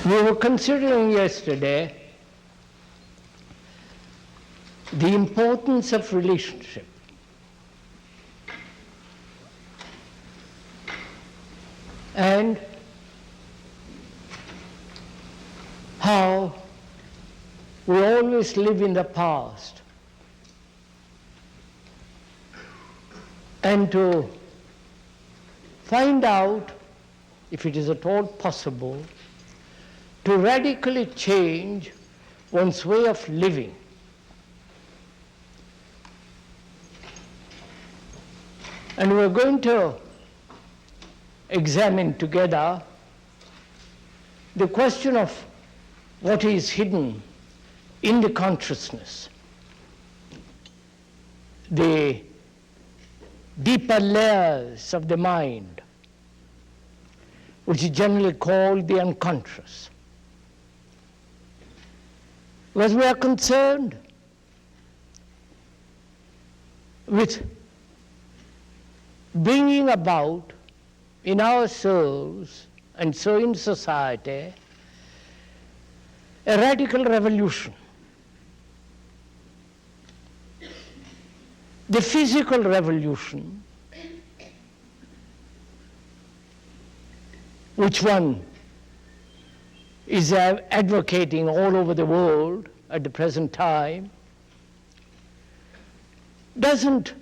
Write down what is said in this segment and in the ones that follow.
We were considering yesterday the importance of relationship. And how we always live in the past. And to find out, if it is at all possible, to radically change one's way of living. And we're going to examine together the question of what is hidden in the consciousness, the deeper layers of the mind, which is generally called the unconscious. Because we are concerned with bringing about in our souls and so in society a radical revolution. The physical revolution, which one is advocating all over the world at the present time, doesn't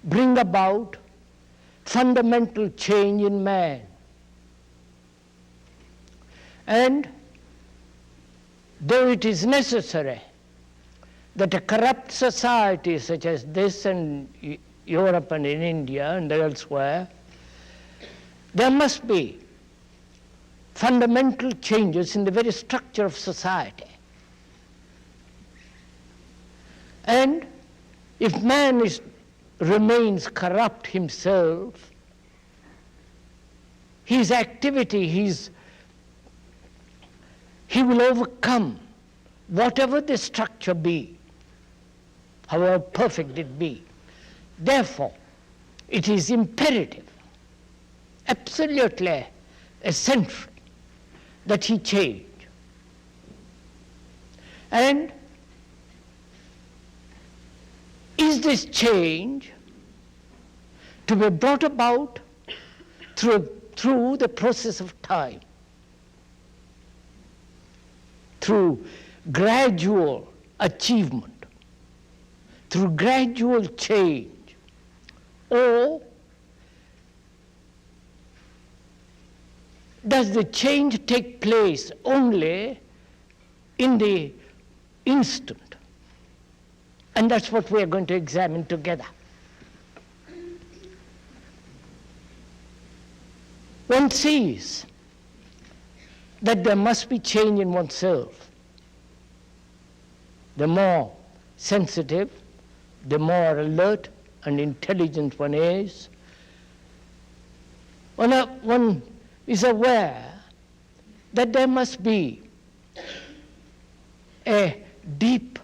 bring about fundamental change in man. And though it is necessary that a corrupt society such as this in Europe and in India and elsewhere, there must be fundamental changes in the very structure of society. And if man remains corrupt himself, his activity, he will overcome whatever the structure be, however perfect it be. Therefore, it is imperative, absolutely essential, that he change. And is this change to be brought about through the process of time, through gradual achievement, through gradual change, or does the change take place only in the instant? And that's what we are going to examine together. One sees that there must be change in oneself. The more sensitive, the more alert and intelligent one is, one is aware that there must be a deep,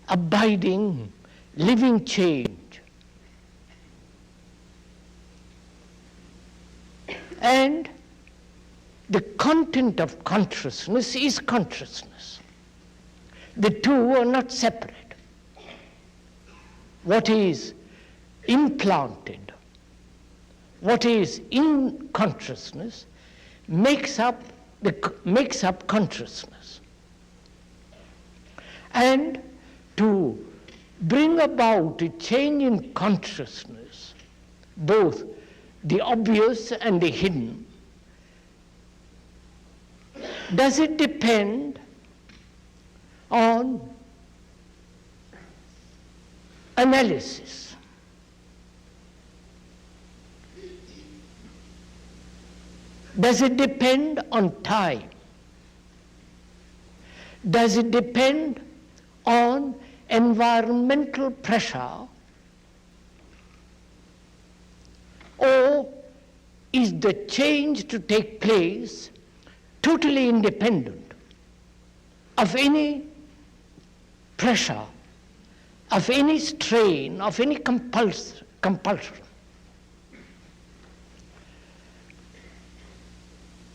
abiding, living change. And the content of consciousness is consciousness. The two are not separate. What is implanted, what is in consciousness, makes up consciousness. And to bring about a change in consciousness, both the obvious and the hidden, does it depend on analysis? Does it depend on time? Does it depend on environmental pressure? Or is the change to take place totally independent of any pressure, of any strain, of any compulsion?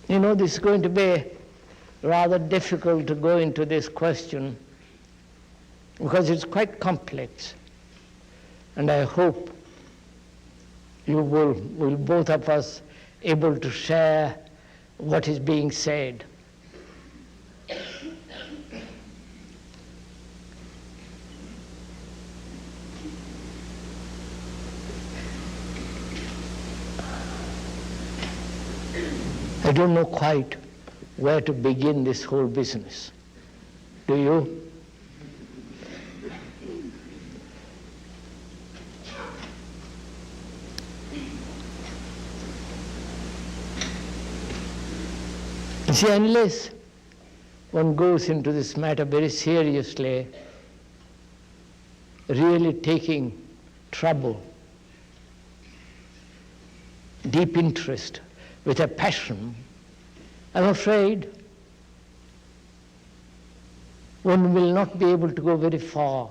You know, this is going to be rather difficult to go into this question because it's quite complex. And I hope you will both of us able to share what is being said. I don't know quite where to begin this whole business. Do you? You see, unless one goes into this matter very seriously, really taking trouble, deep interest, with a passion, I'm afraid one will not be able to go very far.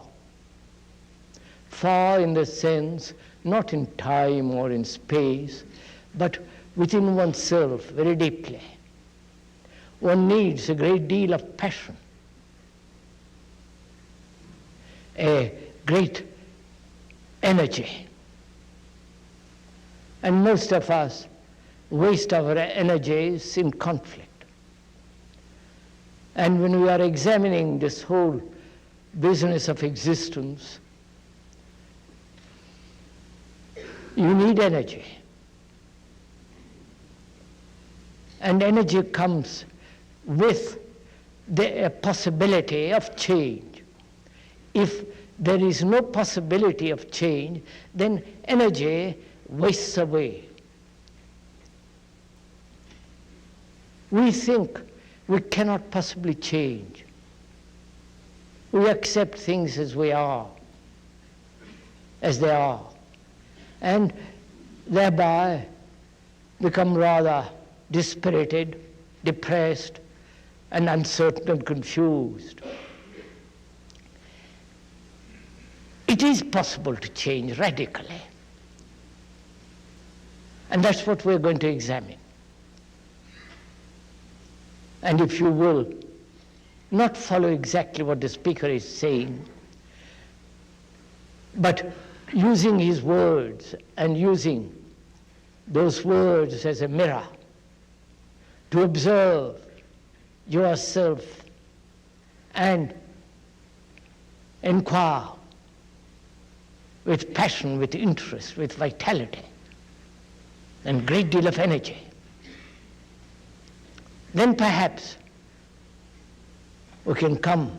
Far in the sense, not in time or in space, but within oneself, very deeply. One needs a great deal of passion, a great energy. And most of us waste our energies in conflict. And when we are examining this whole business of existence, you need energy. And energy comes with the possibility of change. If there is no possibility of change, then energy wastes away. We think we cannot possibly change. We accept things as we are, as they are, and thereby become rather dispirited, depressed, and uncertain and confused. It is possible to change radically, and that's what we're going to examine. And if you will not follow exactly what the speaker is saying, but using his words and using those words as a mirror to observe yourself and inquire with passion, with interest, with vitality, and a great deal of energy, then perhaps we can come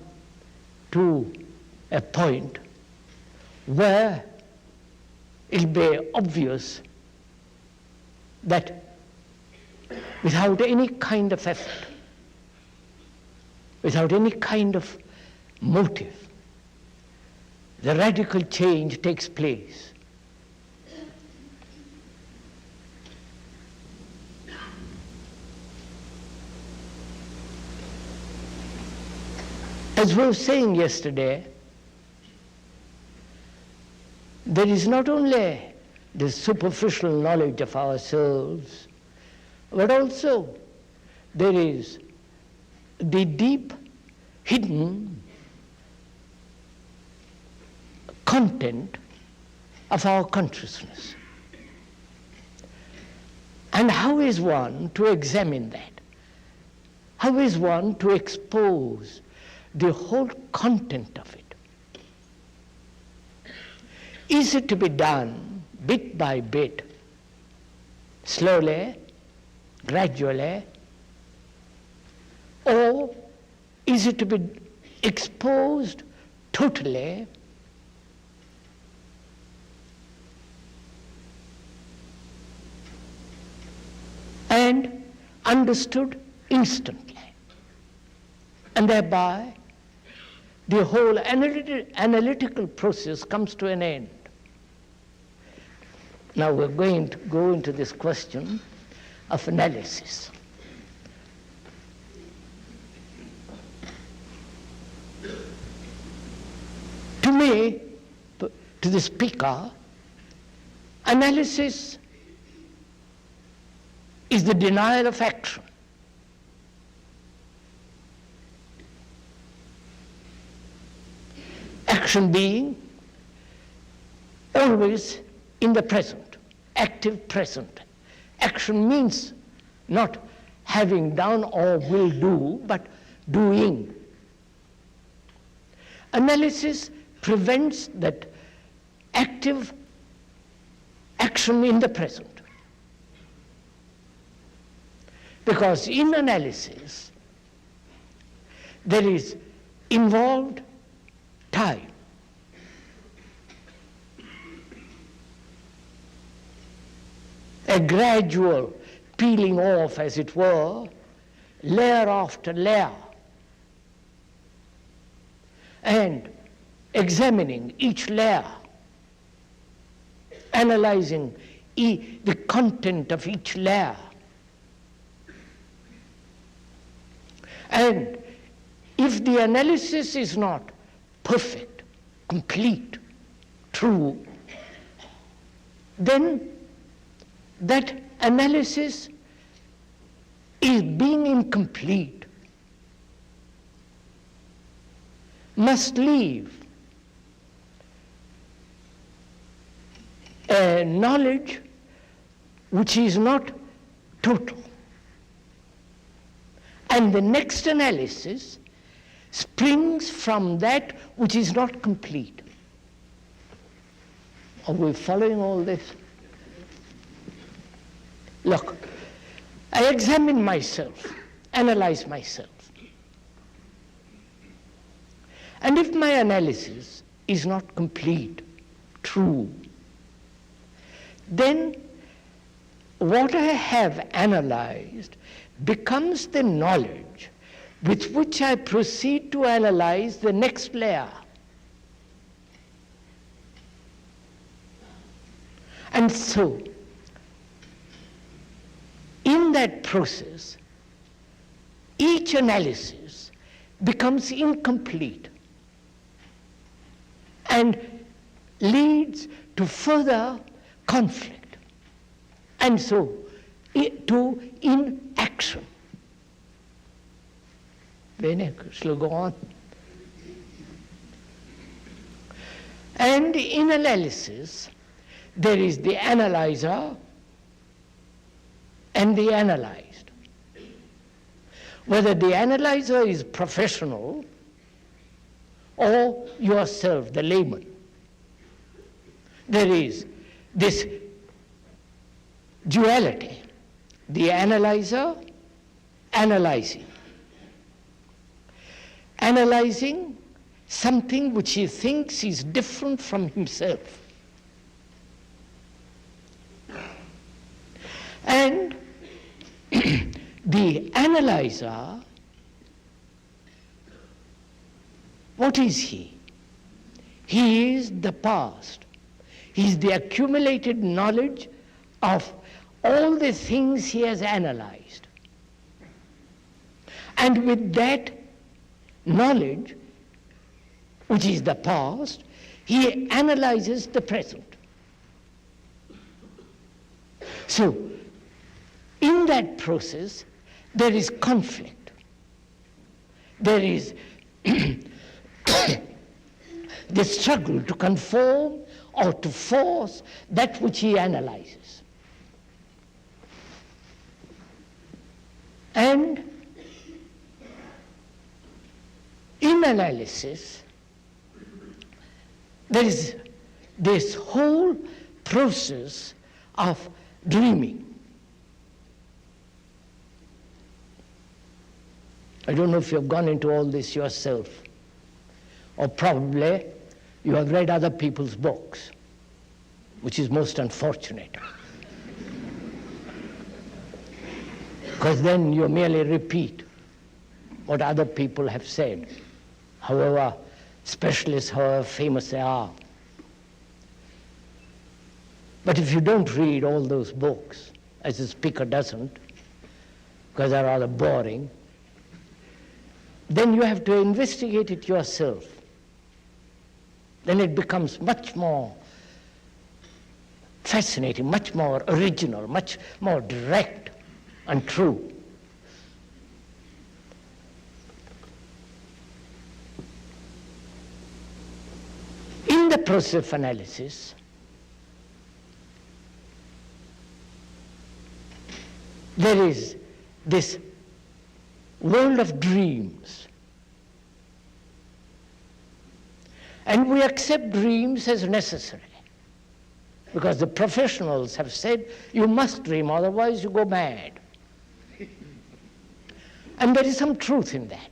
to a point where it'll be obvious that without any kind of effort, without any kind of motive, the radical change takes place. As we were saying yesterday, there is not only the superficial knowledge of ourselves, but also there is the deep, hidden content of our consciousness. And how is one to examine that? How is one to expose the whole content of it? Is it to be done bit by bit, slowly, gradually, or is it to be exposed totally and understood instantly, and thereby the whole analytical process comes to an end? Now we're going to go into this question of analysis. To me, to the speaker, analysis is the denial of action. Action being always in the present, active present. Action means not having done or will do, but doing. Analysis prevents that active action in the present. Because in analysis, there is involved time. A gradual peeling off, as it were, layer after layer, and examining each layer, analyzing the content of each layer. And if the analysis is not perfect, complete, true, then that analysis is being incomplete, must leave a knowledge which is not total. And the next analysis springs from that which is not complete. Are we following all this? Look, I examine myself, analyze myself. And if my analysis is not complete, true, then what I have analyzed becomes the knowledge with which I proceed to analyze the next layer. And so, in that process, each analysis becomes incomplete and leads to further conflict, and so to inaction. Bene, shall go on. And in analysis, there is the analyzer and the analyzed. Whether the analyzer is professional or yourself, the layman, there is this duality, the analyzer analyzing. Analyzing something which he thinks is different from himself. And the analyzer, what is he? He is the past. He is the accumulated knowledge of all the things he has analyzed. And with that knowledge, which is the past, he analyzes the present. So, in that process, there is conflict. There is the struggle to conform or to force that which he analyzes. And in analysis, there is this whole process of dreaming. I don't know if you've gone into all this yourself, or probably you have read other people's books, which is most unfortunate. Because then you merely repeat what other people have said, however specialists, however famous they are. But if you don't read all those books, as the speaker doesn't, because they're rather boring, then you have to investigate it yourself. Then it becomes much more fascinating, much more original, much more direct and true. process of analysis, there is this world of dreams. And we accept dreams as necessary, because the professionals have said, you must dream, otherwise you go mad. And there is some truth in that.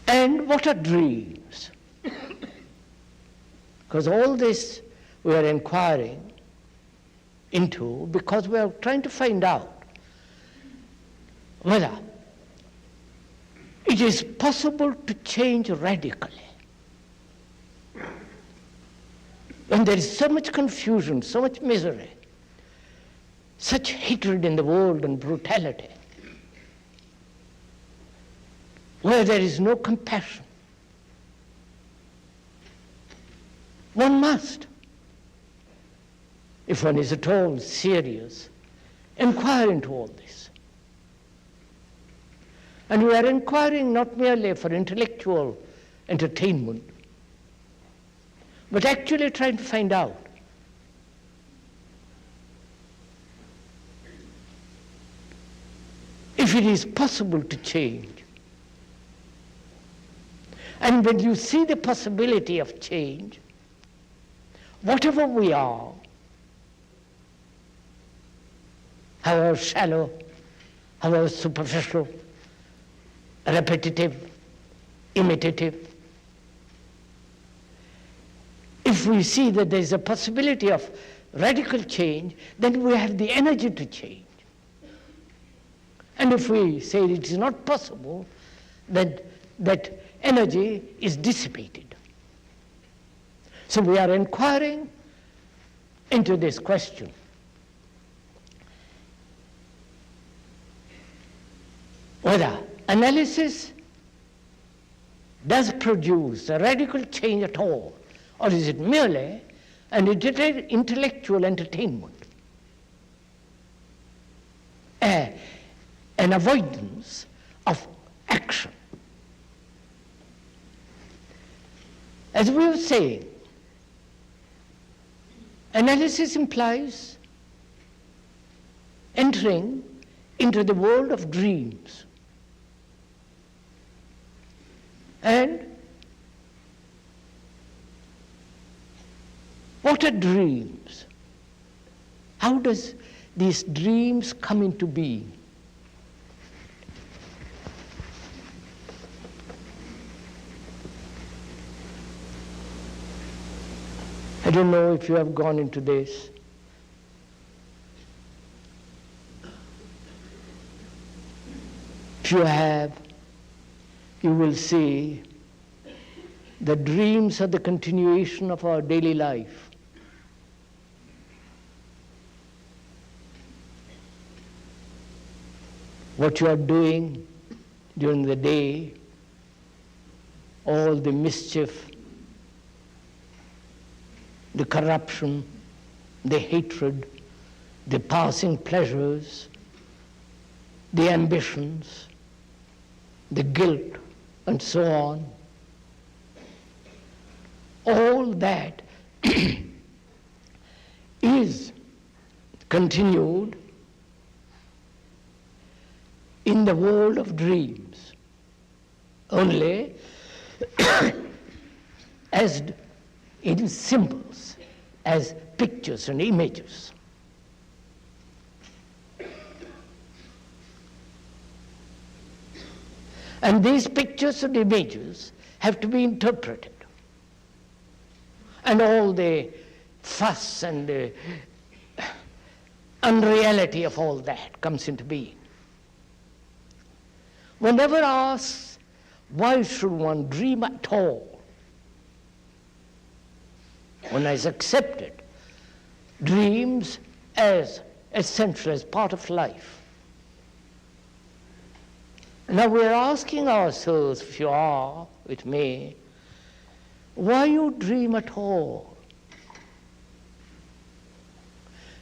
And what are dreams? Because all this we are inquiring into because we are trying to find out whether it is possible to change radically. When there is so much confusion, so much misery, such hatred in the world and brutality, where there is no compassion, one must, if one is at all serious, inquire into all this. And we are inquiring not merely for intellectual entertainment, but actually trying to find out if it is possible to change. And when you see the possibility of change, whatever we are, however shallow, however superficial, repetitive, imitative, if we see that there is a possibility of radical change, then we have the energy to change. And if we say it is not possible, then that energy is dissipated. So we are inquiring into this question. Whether analysis does produce a radical change at all, or is it merely an intellectual entertainment, an avoidance of action. As we were saying, analysis implies entering into the world of dreams. And what are dreams? How does these dreams come into being? I don't know if you have gone into this. If you have, you will see the dreams are the continuation of our daily life. What you are doing during the day, all the mischief, the corruption, the hatred, the passing pleasures, the ambitions, the guilt, and so on. All that is continued in the world of dreams, only as in symbols, as pictures and images. And these pictures and images have to be interpreted. And all the fuss and the unreality of all that comes into being. One never asks, why should one dream at all? One has accepted dreams as essential, as part of life. Now we are asking ourselves, if you are with me, why you dream at all?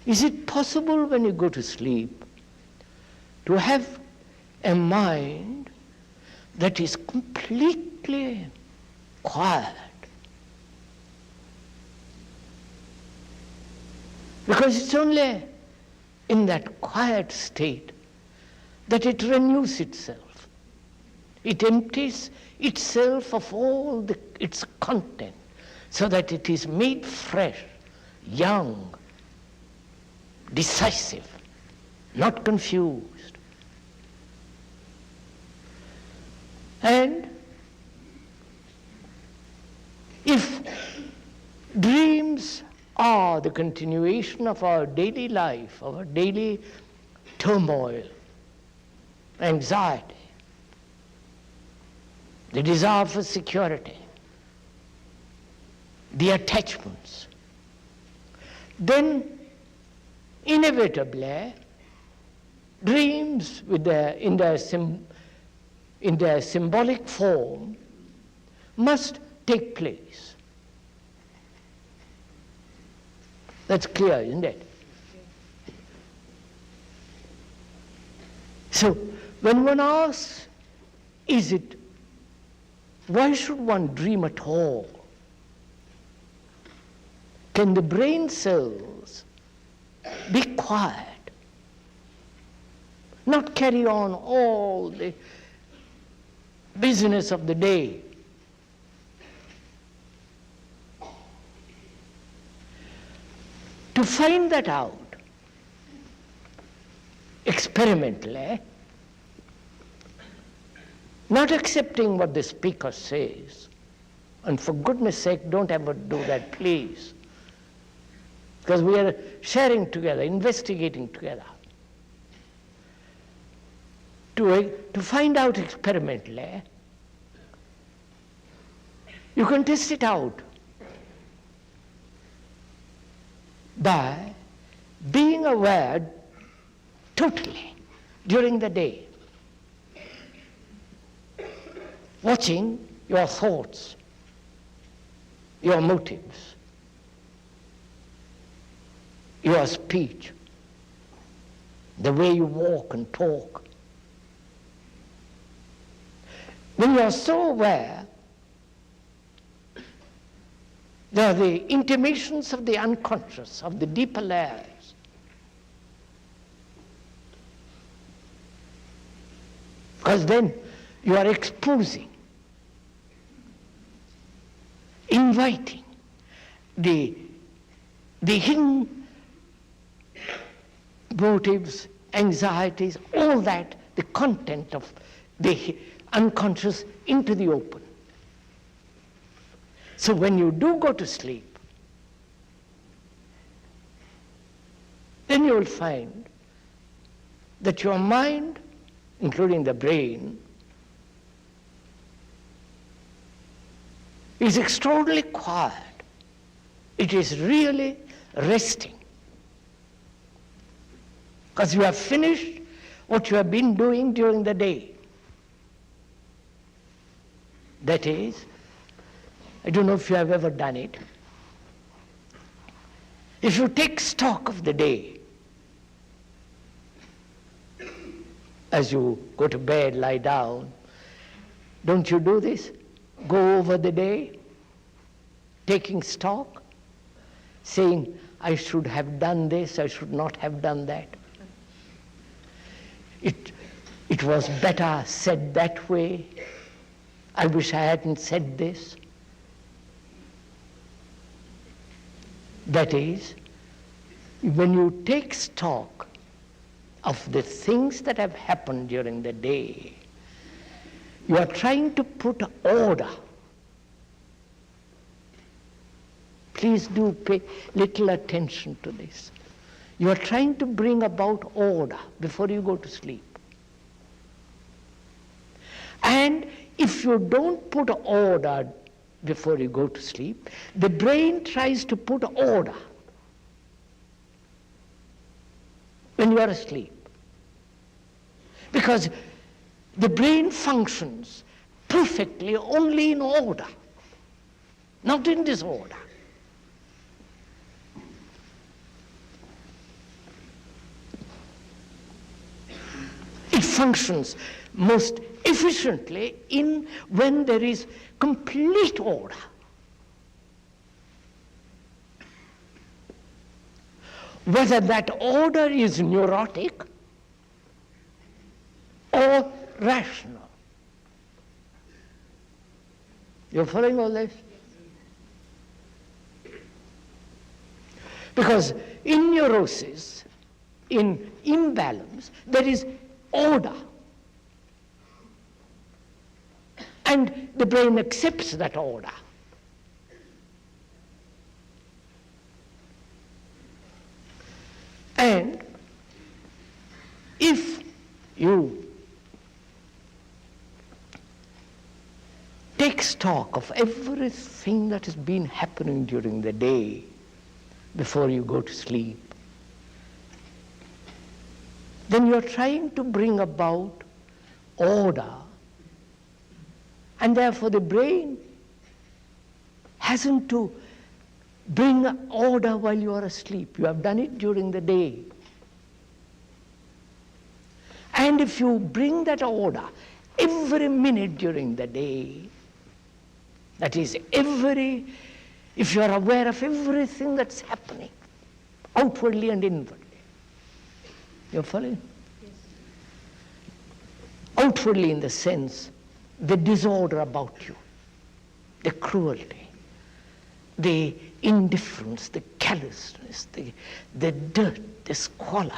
Is it possible when you go to sleep to have a mind that is completely quiet. Because it's only in that quiet state that it renews itself. It empties itself of all its content so that it is made fresh, young, decisive, not confused. And if dreams are the continuation of our daily life, our daily turmoil, anxiety, the desire for security, the attachments, then inevitably dreams in their symbolic form must take place. That's clear, isn't it? So when one asks, why should one dream at all? Can the brain cells be quiet? Not carry on all the business of the day. To find that out experimentally, not accepting what the speaker says, and for goodness sake, don't ever do that, please, because we are sharing together, investigating together. To find out experimentally, you can test it out by being aware totally during the day, watching your thoughts, your motives, your speech, the way you walk and talk. When you are so aware, there are the intimations of the unconscious, of the deeper layers. Because then you are exposing, inviting the hidden motives, anxieties, all that, the content of the unconscious into the open. So when you do go to sleep, then you will find that your mind, including the brain, is extraordinarily quiet. It is really resting. Because you have finished what you have been doing during the day. That is, I don't know if you have ever done it. If you take stock of the day, as you go to bed, lie down, don't you do this? Go over the day, taking stock, saying, I should have done this, I should not have done that. It was better said that way. I wish I hadn't said this. That is, when you take stock of the things that have happened during the day, you are trying to put order. Please do pay little attention to this. You are trying to bring about order before you go to sleep. And if you don't put order before you go to sleep, the brain tries to put order when you are asleep. Because the brain functions perfectly only in order, not in disorder. It functions most efficiently when there is complete order. Whether that order is neurotic or rational. You're following all this? Because in neurosis, in imbalance, there is order. And the brain accepts that order. And if you take stock of everything that has been happening during the day before you go to sleep, then you're trying to bring about order, and therefore the brain hasn't to bring order while you are asleep. You have done it during the day. And if you bring that order every minute during the day, that is if you are aware of everything that's happening, outwardly and inwardly. You're following? Yes. Outwardly in the sense, the disorder about you, the cruelty, the indifference, the callousness, the dirt, the squalor,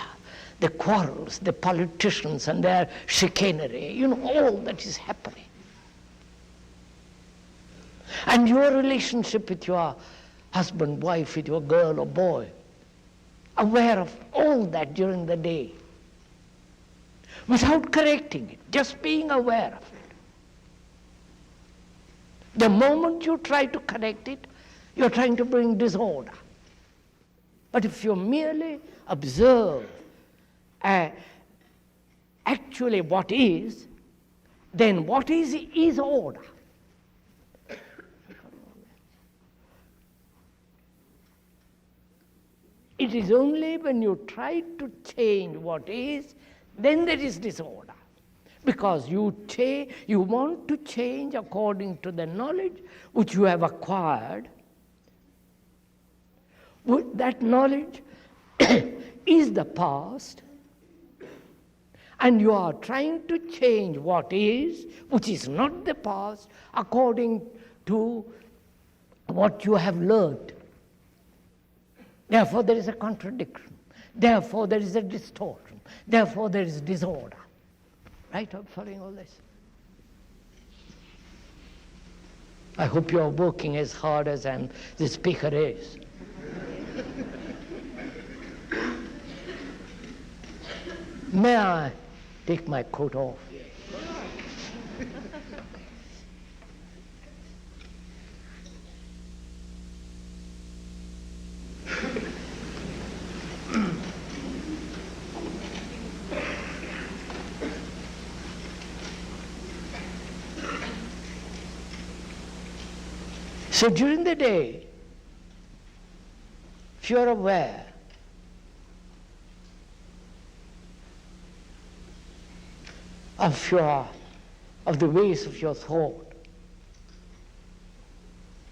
the quarrels, the politicians and their chicanery, all that is happening. And your relationship with your husband, wife, with your girl or boy, aware of all that during the day, without correcting it, just being aware of it. The moment you try to correct it, you're trying to bring disorder. But if you merely observe actually what is, then what is order. It is only when you try to change what is, then there is disorder. Because you want to change according to the knowledge which you have acquired. That knowledge is the past, and you are trying to change what is, which is not the past, according to what you have learned. Therefore, there is a contradiction. Therefore, there is a distortion. Therefore, there is disorder. Right? I'm following all this. I hope you are working as hard as the speaker is. May I take my coat off? So during the day, if you are aware of the ways of your thought,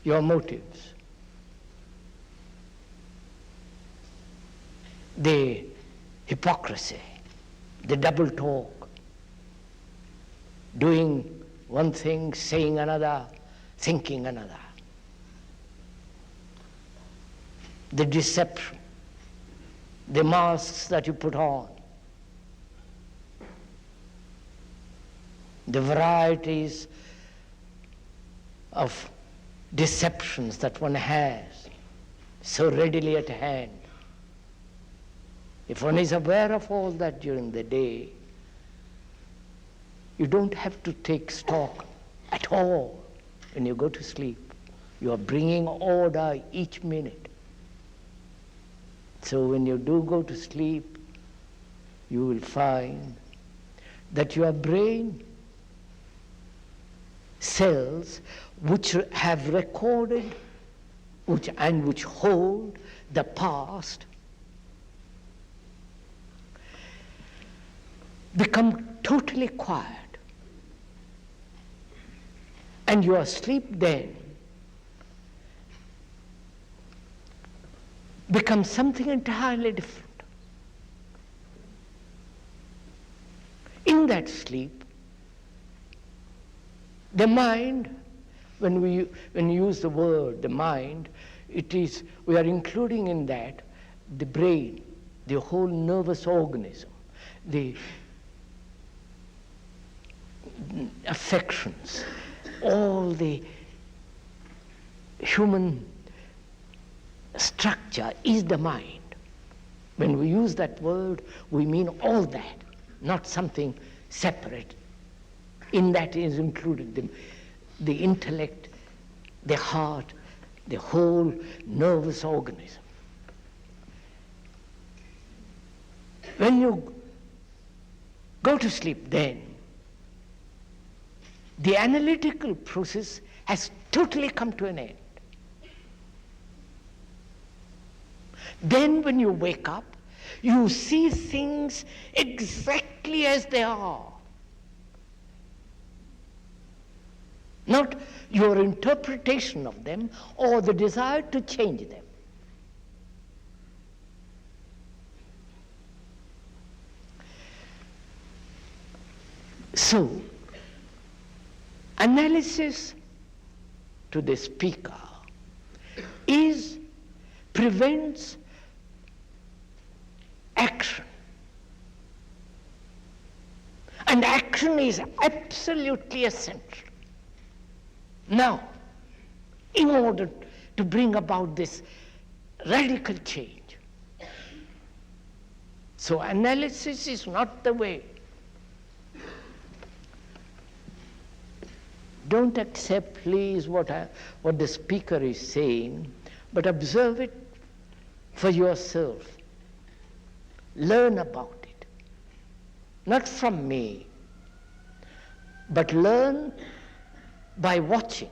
your motives, the hypocrisy, the double talk, doing one thing, saying another, thinking another, the deception, the masks that you put on, the varieties of deceptions that one has so readily at hand. If one is aware of all that during the day, you don't have to take stock at all when you go to sleep. You are bringing order each minute. So when you do go to sleep, you will find that your brain cells which have recorded which hold the past become totally quiet. and your sleep then becomes something entirely different. In that sleep, the mind, when we use the word the mind, we are including in that the brain, the whole nervous organism, the affections, all the human structure is the mind. When we use that word, we mean all that, not something separate. In that is included the intellect, the heart, the whole nervous organism. When you go to sleep then, the analytical process has totally come to an end. Then when you wake up, you see things exactly as they are. Not your interpretation of them or the desire to change them. So, analysis to the speaker prevents action. And action is absolutely essential. Now, in order to bring about this radical change. So analysis is not the way. Don't accept, please, what the speaker is saying, but observe it for yourself. Learn about it. Not from me, but learn by watching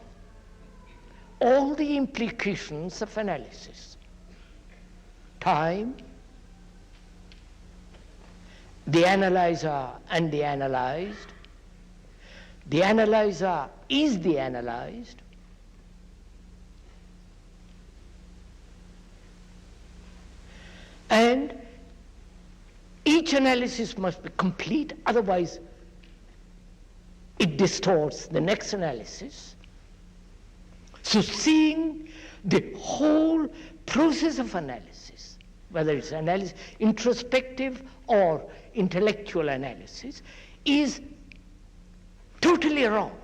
all the implications of analysis. Time, the analyzer and the analyzed, the analyzer is the analyzed, and each analysis must be complete, otherwise it distorts the next analysis. So seeing the whole process of analysis, whether it's analysis, introspective or intellectual analysis, is totally wrong.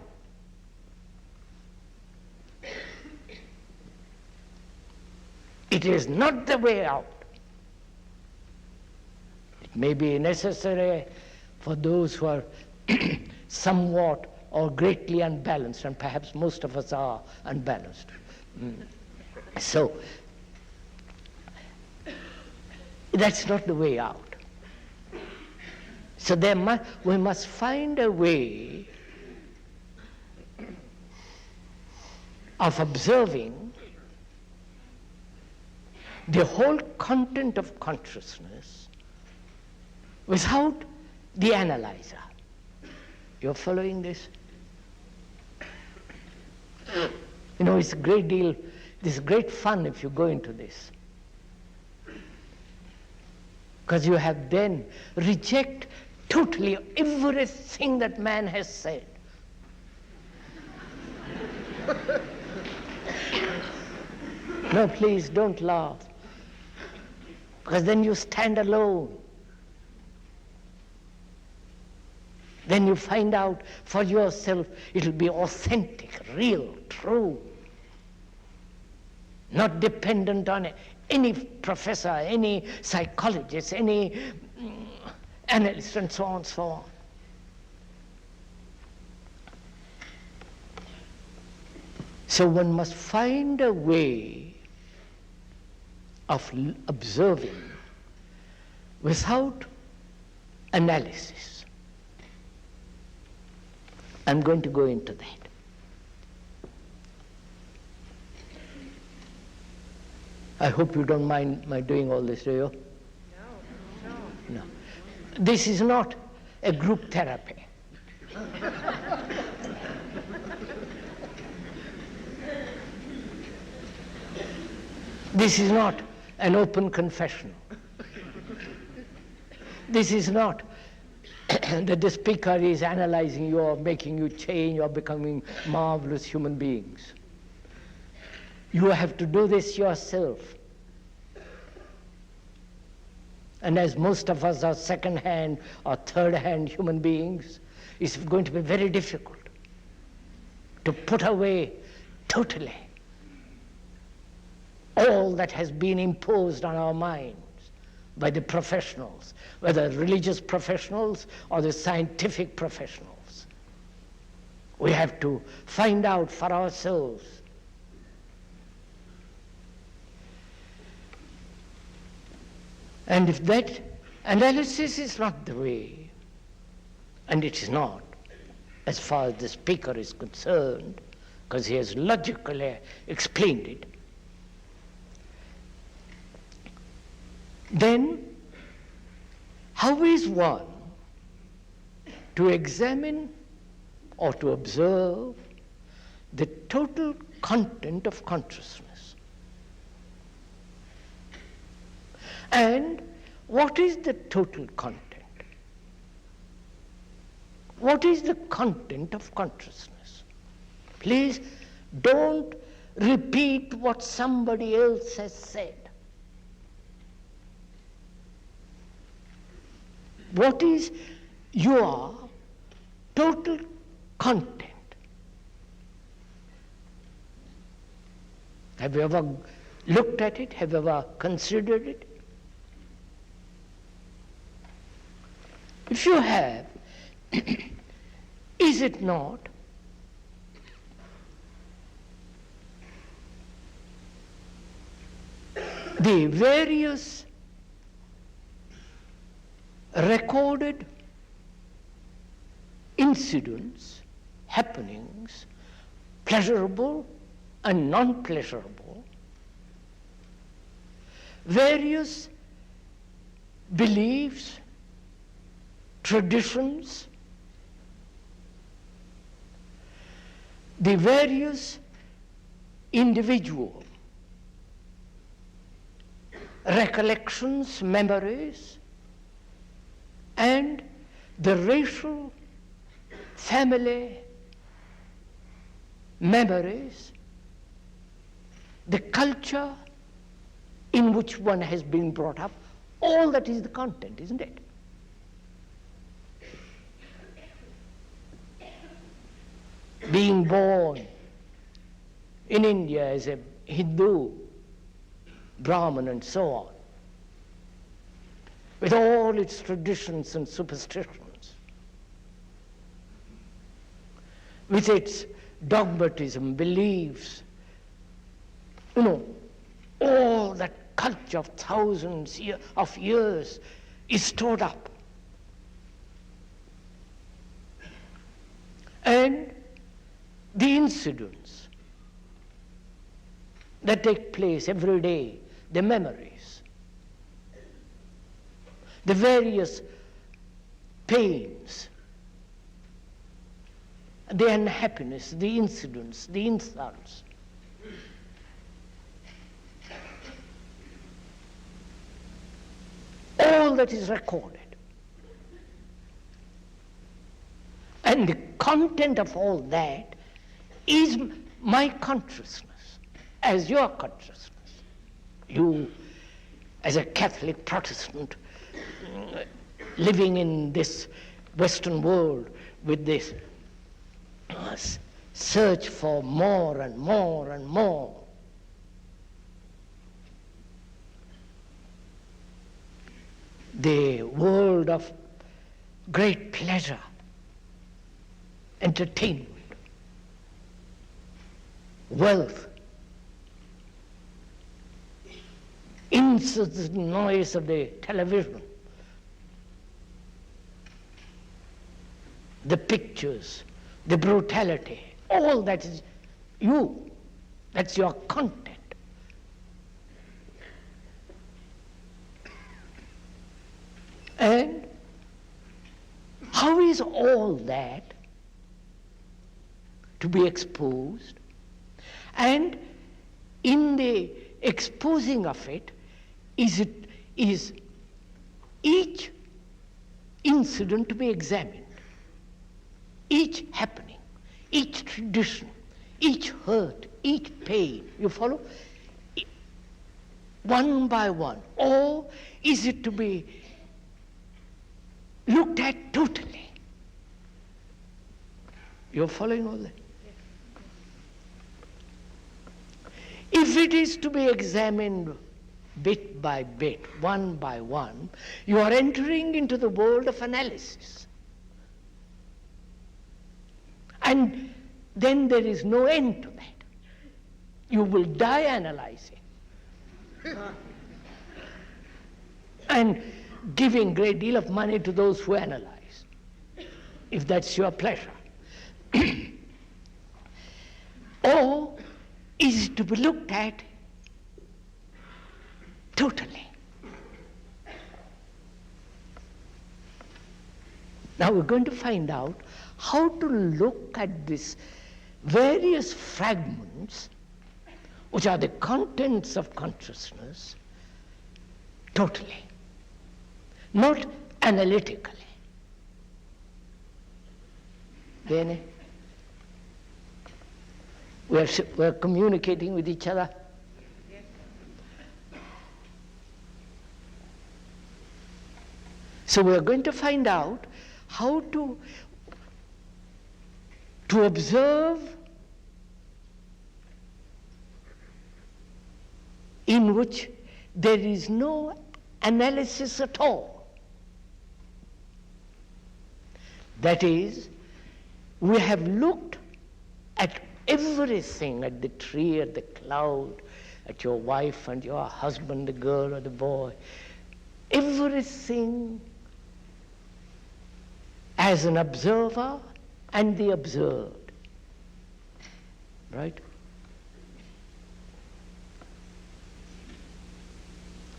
It is not the way out. It may be necessary for those who are somewhat or greatly unbalanced, and perhaps most of us are unbalanced. So, that's not the way out. So we must find a way of observing the whole content of consciousness without the analyzer. You're following this? You know, it's a great deal, this great fun if you go into this. Because you have then reject totally everything that man has said. No, please don't laugh. Because then you stand alone. Then you find out for yourself, it'll be authentic, real, true. Not dependent on any professor, any psychologist, any analyst, and so on and so on. So one must find a way of observing without analysis. I'm going to go into that. I hope you don't mind my doing all this, do you? No. This is not a group therapy. This is not an open confessional. This is not that the speaker is analyzing you or making you change or becoming marvelous human beings. You have to do this yourself. And as most of us are second-hand or third-hand human beings, it's going to be very difficult to put away totally all that has been imposed on our minds by the professionals, whether religious professionals or the scientific professionals. We have to find out for ourselves. And if that analysis is not the way, and it is not, as far as the speaker is concerned, because he has logically explained it, then how is one to examine or to observe the total content of consciousness? And what is the total content? What is the content of consciousness? Please don't repeat what somebody else has said. What is your total content? Have you ever looked at it? Have you ever considered it? If you have, is it not the various recorded incidents, happenings, pleasurable and non-pleasurable, various beliefs, traditions, the various individual recollections, memories, and the racial family memories, the culture in which one has been brought up, all that is the content, isn't it? Being born in India as a Hindu, Brahmin and so on, with all its traditions and superstitions, with its dogmatism, beliefs, all that culture of thousands of years is stored up. And the incidents that take place every day, the memories, the various pains, the unhappiness, the incidents, the insults, all that is recorded. And the content of all that is my consciousness, as your consciousness. You, as a Catholic Protestant, living in this Western world with this search for more and more and more. The world of great pleasure, entertainment, wealth, incessant noise of the television, the pictures, the brutality, all that is you, that's your content. And how is all that to be exposed? And in the exposing of it is each incident to be examined, each happening, each tradition, each hurt, each pain. You follow? One by one. Or is it to be looked at totally? You're following all that? If it is to be examined bit by bit, one by one, you are entering into the world of analysis. And then there is no end to that. You will die analyzing. And giving great deal of money to those who analyze, if that's your pleasure. Or is it to be looked at totally? Now we're going to find out how to look at these various fragments, which are the contents of consciousness, totally, not analytically. Bene? We're communicating with each other. Yes. So we're going to find out how to observe in which there is no analysis at all. That is, we have looked at everything, at the tree, at the cloud, at your wife and your husband, the girl or the boy, everything as an observer and the observed, right?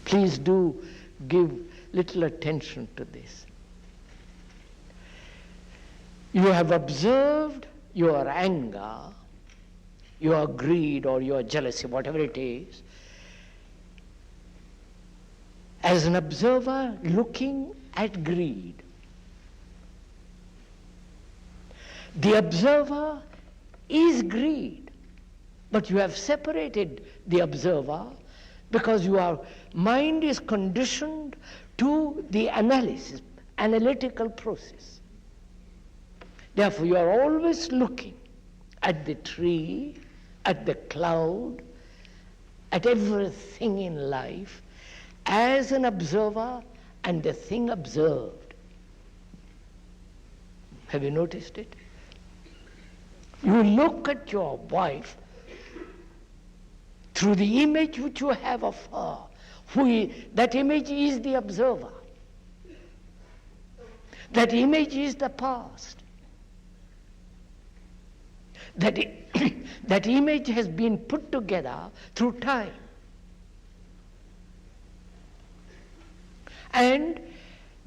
Please do give little attention to this. You have observed your anger, your greed or your jealousy, whatever it is, as an observer looking at greed. The observer is greed, but you have separated the observer because your mind is conditioned to the analysis, analytical process. Therefore, you are always looking at the tree, at the cloud, at everything in life as an observer and the thing observed. Have you noticed it? You look at your wife through the image which you have of her. That image is the observer. That image is the past. That image has been put together through time. And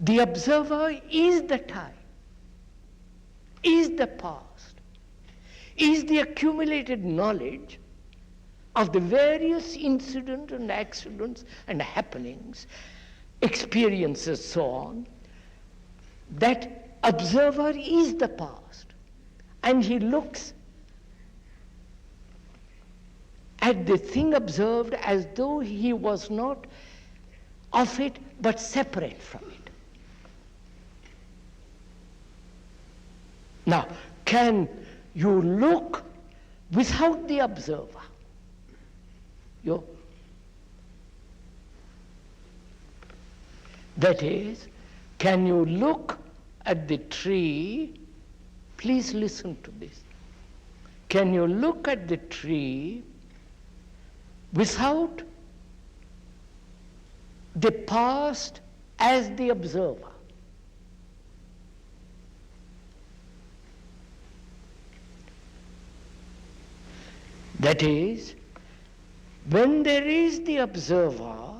the observer is the time, is the past, is the accumulated knowledge of the various incidents and accidents and happenings, experiences, so on. That observer is the past, and he looks at the thing observed as though he was not of it but separate from it. Now, can you look without the observer? That is, can you look at the tree? Please listen to this. Can you look at the tree without the past as the observer? That is, when there is the observer,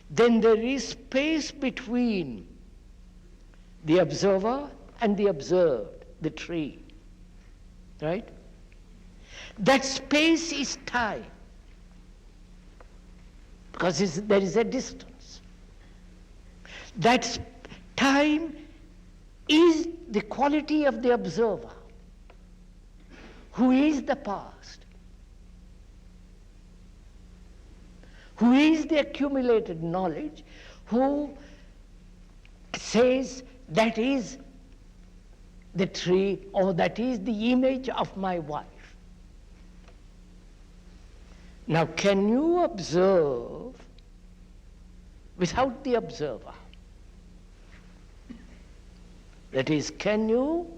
then there is space between the observer and the observed, the tree, right? That space is time. because there is a distance. That time is the quality of the observer, who is the past, who is the accumulated knowledge, who says that is the tree, or that is the image of my wife. Now, can you observe without the observer? That is, can you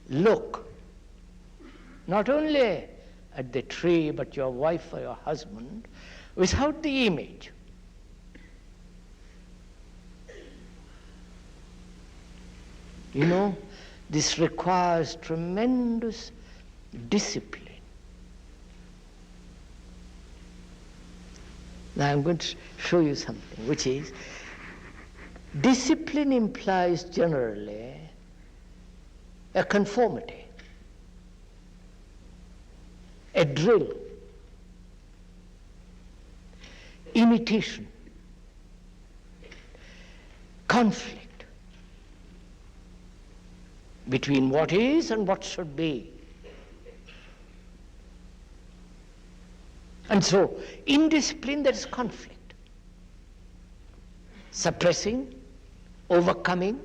look not only at the tree, but your wife or your husband, without the image? You know, this requires tremendous discipline. Now I'm going to show you something, which is, discipline implies generally a conformity, a drill, imitation, conflict between what is and what should be. And so, in discipline there is conflict, suppressing, overcoming,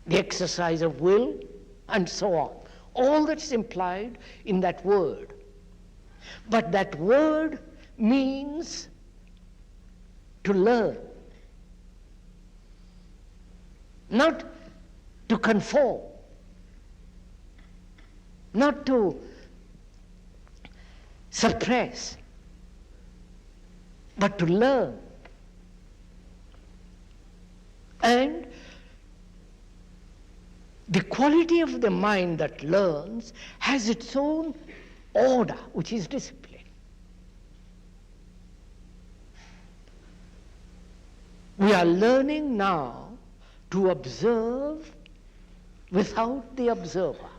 the exercise of will, and so on. All that is implied in that word. But that word means to learn, not to conform, not to suppress, but to learn. And the quality of the mind that learns has its own order, which is discipline. We are learning now to observe without the observer,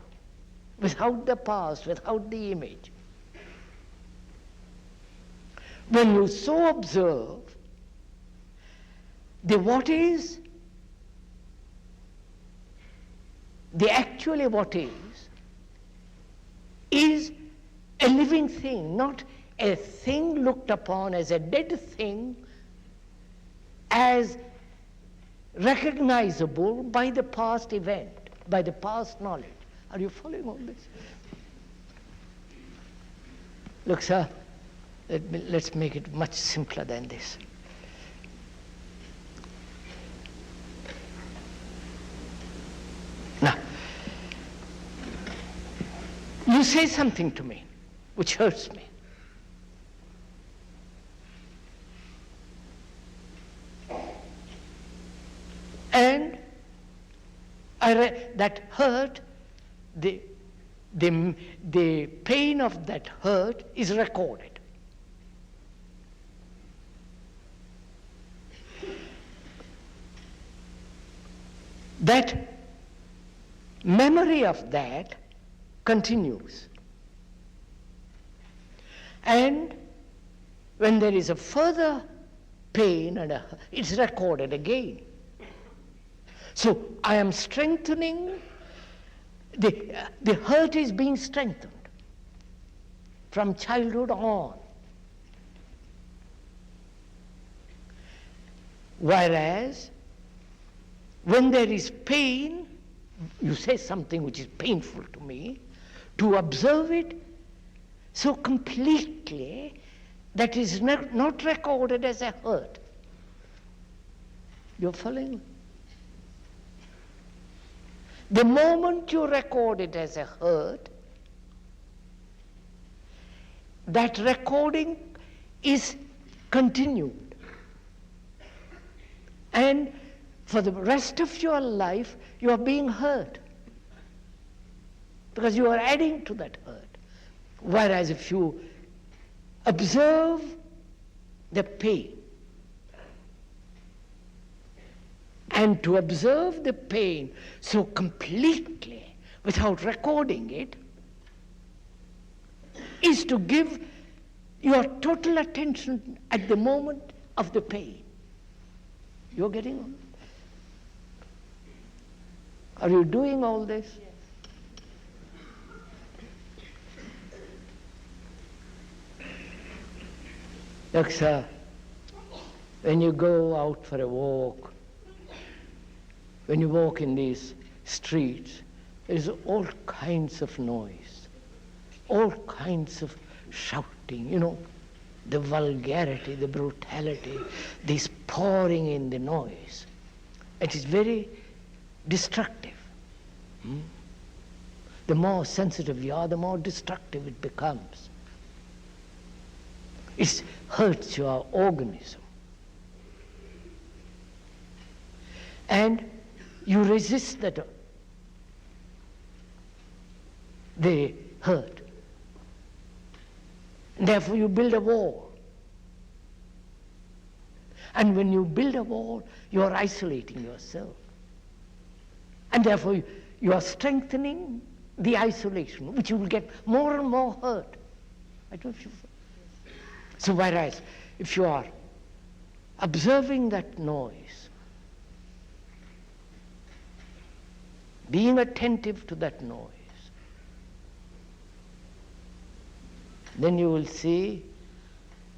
without the past, without the image. When you so observe, the what is, the actually what is a living thing, not a thing looked upon as a dead thing, as recognizable by the past event, by the past knowledge. Are you following all this? Look, sir, let's make it much simpler than this. Now, you say something to me which hurts me. And that hurt, the pain of that hurt is recorded. That memory of that continues. And when there is a further pain, it's recorded again. So I am strengthening, the hurt is being strengthened from childhood on. Whereas when there is pain, you say something which is painful to me, to observe it so completely that is not recorded as a hurt. You're following? The moment you record it as a hurt, that recording is continued. And for the rest of your life, you are being hurt, because you are adding to that hurt. Whereas if you observe the pain, and to observe the pain so completely without recording it is to give your total attention at the moment of the pain. You're getting on? Are you doing all this? Look, sir, when you go out for a walk, when you walk in these streets, there's all kinds of noise, all kinds of shouting, the vulgarity, the brutality, this pouring in the noise. It is very destructive. The more sensitive you are, the more destructive it becomes. It hurts your organism. And you resist that, the hurt. And therefore you build a wall. And when you build a wall, you are isolating yourself. And therefore you are strengthening the isolation, which you will get more and more hurt. I don't know if you... So whereas if you are observing that noise, being attentive to that noise, then you will see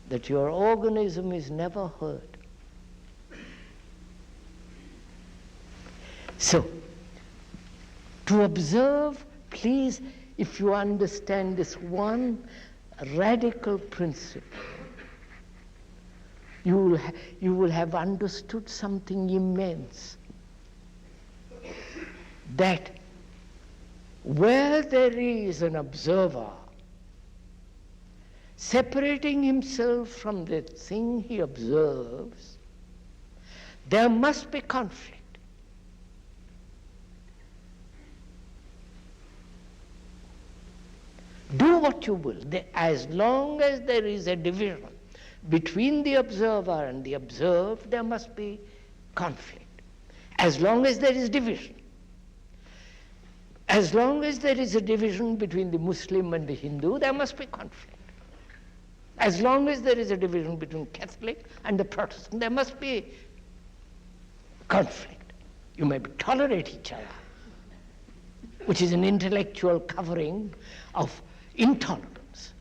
that your organism is never hurt. So, to observe, please, if you understand this one radical principle, you will have understood something immense. That where there is an observer separating himself from the thing he observes, there must be conflict. Do what you will, as long as there is a division between the observer and the observed, there must be conflict. As long as there is division. As long as there is a division between the Muslim and the Hindu, there must be conflict. As long as there is a division between Catholic and the Protestant, there must be conflict. You may tolerate each other, which is an intellectual covering of intolerance.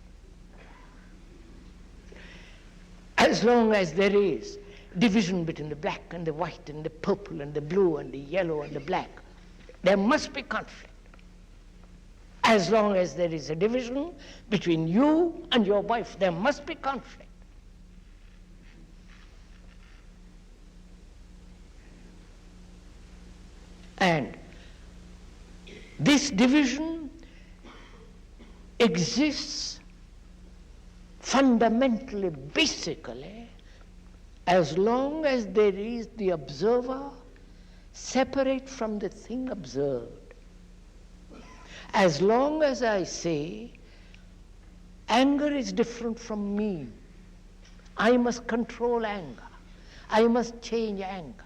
As long as there is division between the black and the white and the purple and the blue and the yellow and the black, there must be conflict. As long as there is a division between you and your wife, there must be conflict. And this division exists fundamentally, basically, as long as there is the observer separate from the thing observed. As long as I say, anger is different from me, I must control anger, I must change anger,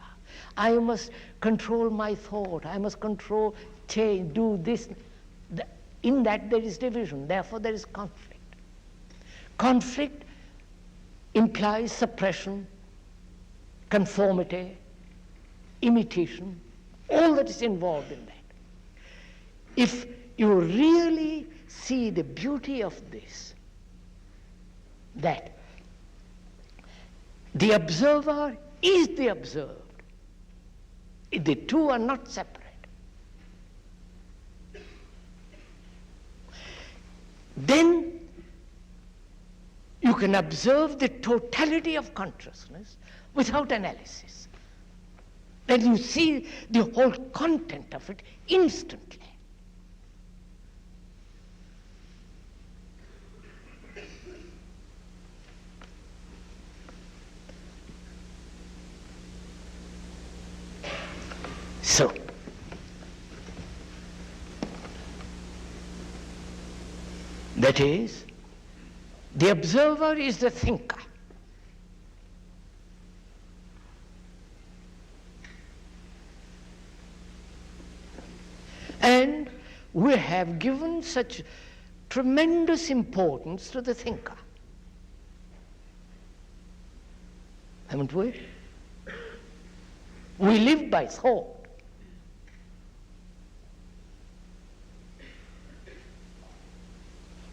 I must control my thought, I must control, change, do this. In that there is division, therefore there is conflict. Conflict implies suppression, conformity, imitation, all that is involved in that. If you really see the beauty of this, that the observer is the observed, the two are not separate. Then you can observe the totality of consciousness without analysis. Then you see the whole content of it instantly. So, that is, the observer is the thinker. And we have given such tremendous importance to the thinker. haven't we? We live by thought.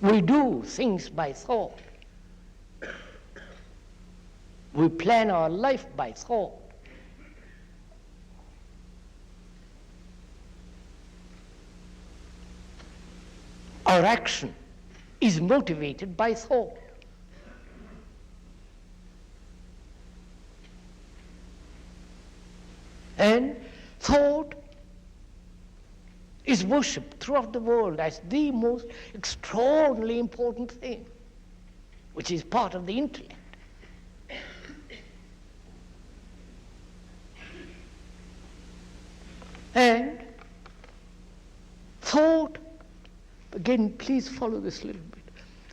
We do things by thought. We plan our life by thought. Our action is motivated by thought. And thought is worshipped throughout the world as the most extraordinarily important thing, which is part of the intellect. And thought, again, please follow this a little bit.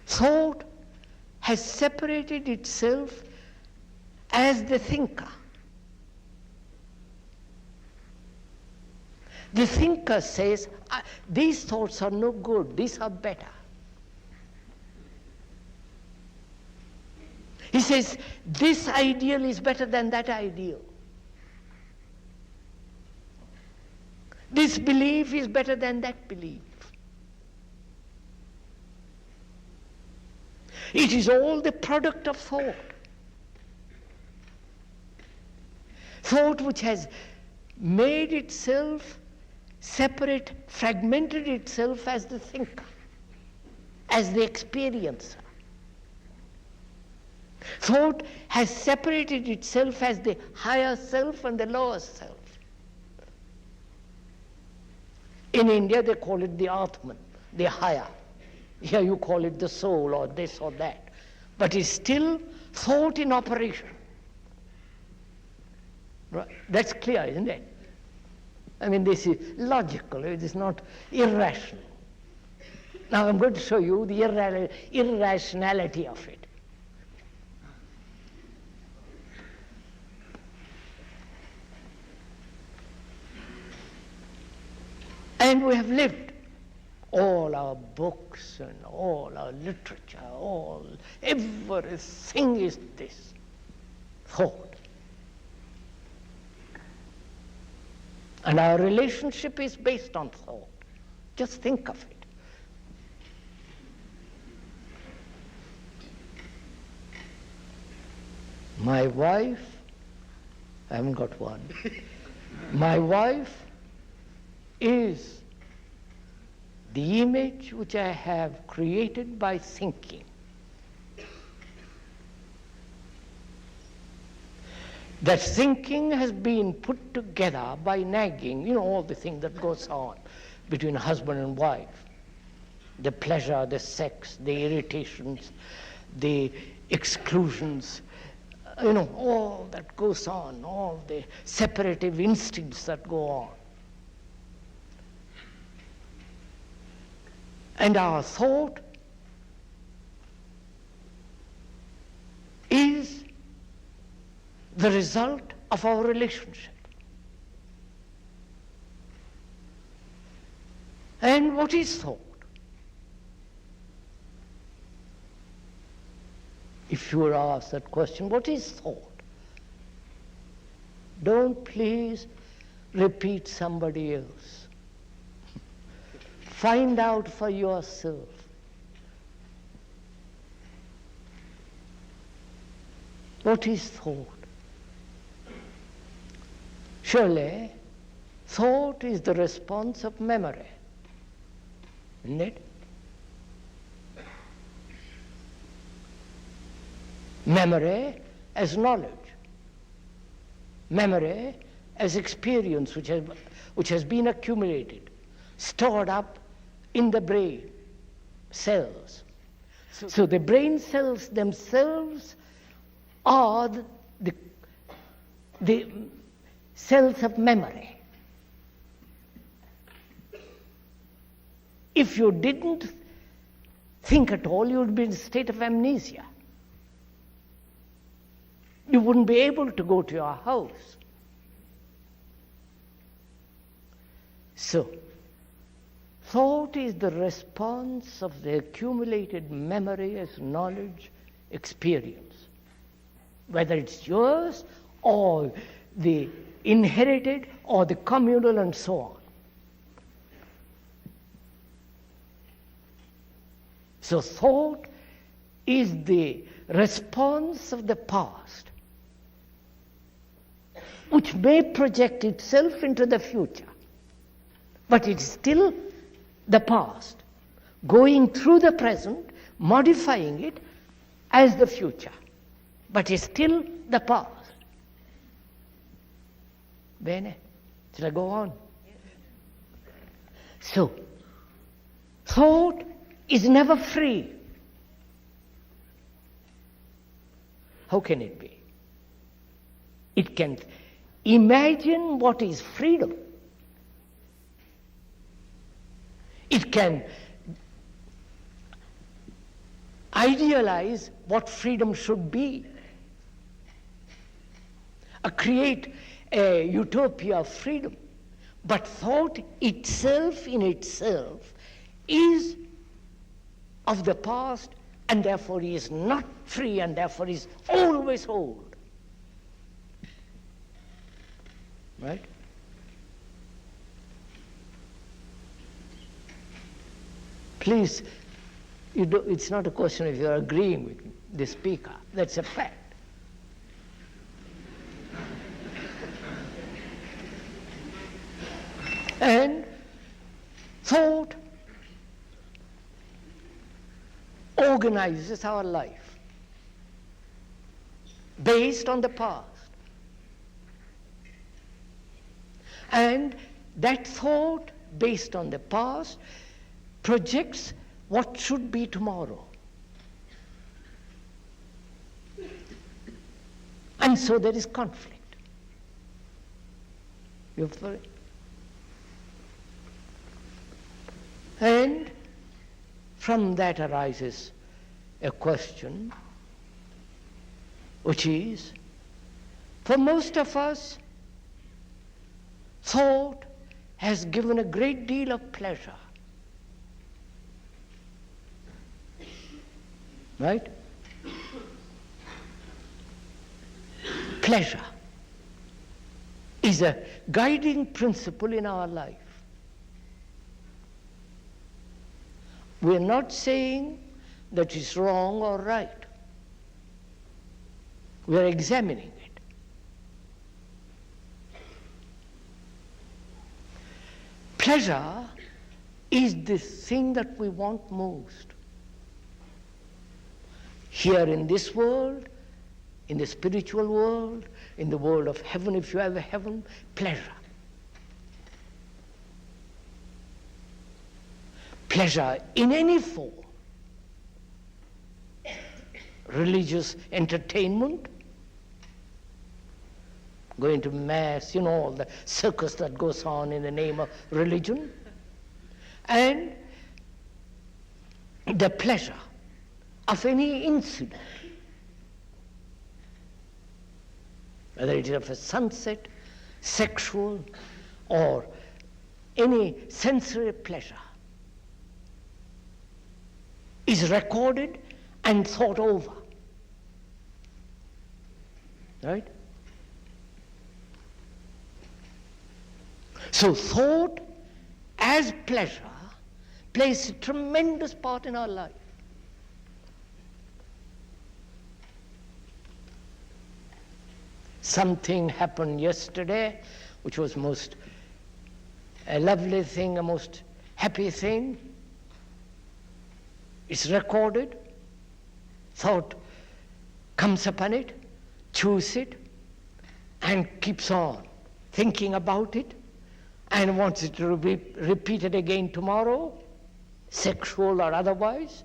Thought has separated itself as the thinker. The thinker says, these thoughts are no good, these are better. He says, this ideal is better than that ideal. This belief is better than that belief. It is all the product of thought. Thought which has made itself separate, fragmented itself as the thinker, as the experiencer. Thought has separated itself as the higher self and the lower self. In India they call it the Atman, the higher. Here you call it the soul or this or that. But it's still thought in operation. Right? That's clear, isn't it? I mean, this is logical, it is not irrational. Now I'm going to show you the irrationality of it. And we have lived all our books and all our literature, everything is this thought. And our relationship is based on thought. Just think of it. My wife, I haven't got one. My wife is the image which I have created by thinking. That thinking has been put together by nagging, all the thing that goes on between husband and wife. The pleasure, the sex, the irritations, the exclusions, all that goes on, all the separative instincts that go on. And our thought is the result of our relationship. And what is thought? If you were asked that question, what is thought? Don't please repeat somebody else. Find out for yourself. What is thought? Surely, thought is the response of memory, isn't it? Memory as knowledge. Memory as experience which has been accumulated, stored up in the brain cells. So the brain cells themselves are the cells of memory. If you didn't think at all, you would be in a state of amnesia. You wouldn't be able to go to your house. So, thought is the response of the accumulated memory as knowledge, experience. whether it's yours or the inherited or the communal and so on. So thought is the response of the past, which may project itself into the future, but it's still the past, going through the present, modifying it as the future, but it's still the past. Bene? Shall I go on? So, thought is never free. How can it be? It can imagine what is freedom. It can idealize what freedom should be, create a utopia of freedom. But thought itself in itself is of the past, and therefore is not free, and therefore is always old. Right? Please, it's not a question if you're agreeing with the speaker. That's a fact. And thought organizes our life based on the past. And that thought based on the past projects what should be tomorrow. And so there is conflict. You follow it? And from that arises a question, which is, for most of us, thought has given a great deal of pleasure. Right? Pleasure is a guiding principle in our life. We're not saying that it's wrong or right. We're examining it. Pleasure is the thing that we want most. Here in this world, in the spiritual world, in the world of heaven, if you have a heaven, pleasure. Pleasure in any form. Religious entertainment, going to mass, all the circus that goes on in the name of religion, and the pleasure of any incident, whether it is of a sunset, sexual, or any sensory pleasure, is recorded and thought over. Right? So thought as pleasure plays a tremendous part in our life. Something happened yesterday which was a lovely thing, a most happy thing. It's recorded, thought comes upon it, chews it, and keeps on thinking about it, and wants it to be repeated again tomorrow, sexual or otherwise.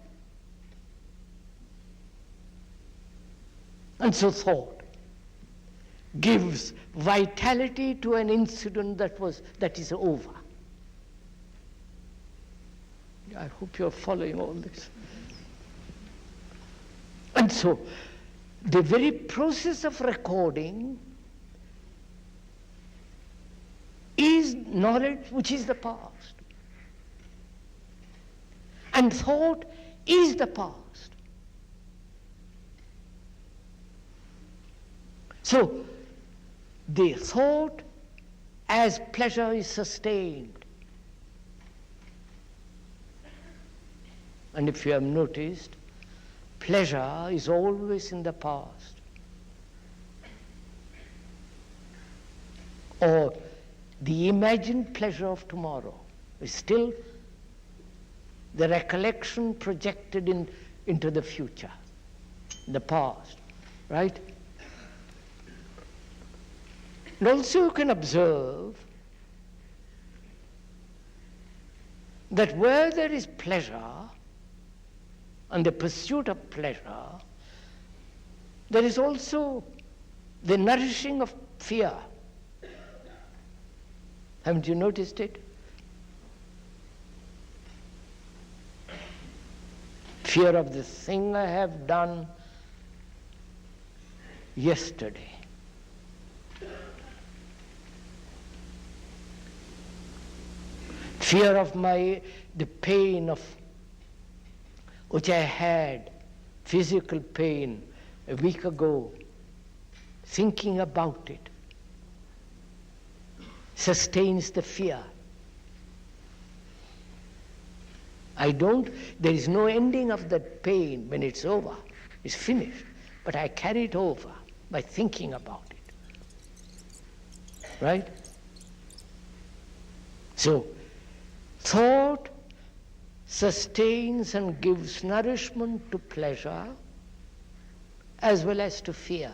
And so thought gives vitality to an incident that is over. I hope you're following all this. And so, the very process of recording is knowledge which is the past. And thought is the past. So, the thought as pleasure is sustained. And if you have noticed, pleasure is always in the past. Or the imagined pleasure of tomorrow is still the recollection projected into the future, the past, right? And also you can observe that where there is pleasure and the pursuit of pleasure, there is also the nourishing of fear. Haven't you noticed it? Fear of the thing I have done yesterday. Fear of the pain of which I had, physical pain, a week ago, thinking about it, sustains the fear. There is no ending of that pain when it's over, it's finished, but I carry it over by thinking about it, right? So, thought sustains and gives nourishment to pleasure as well as to fear,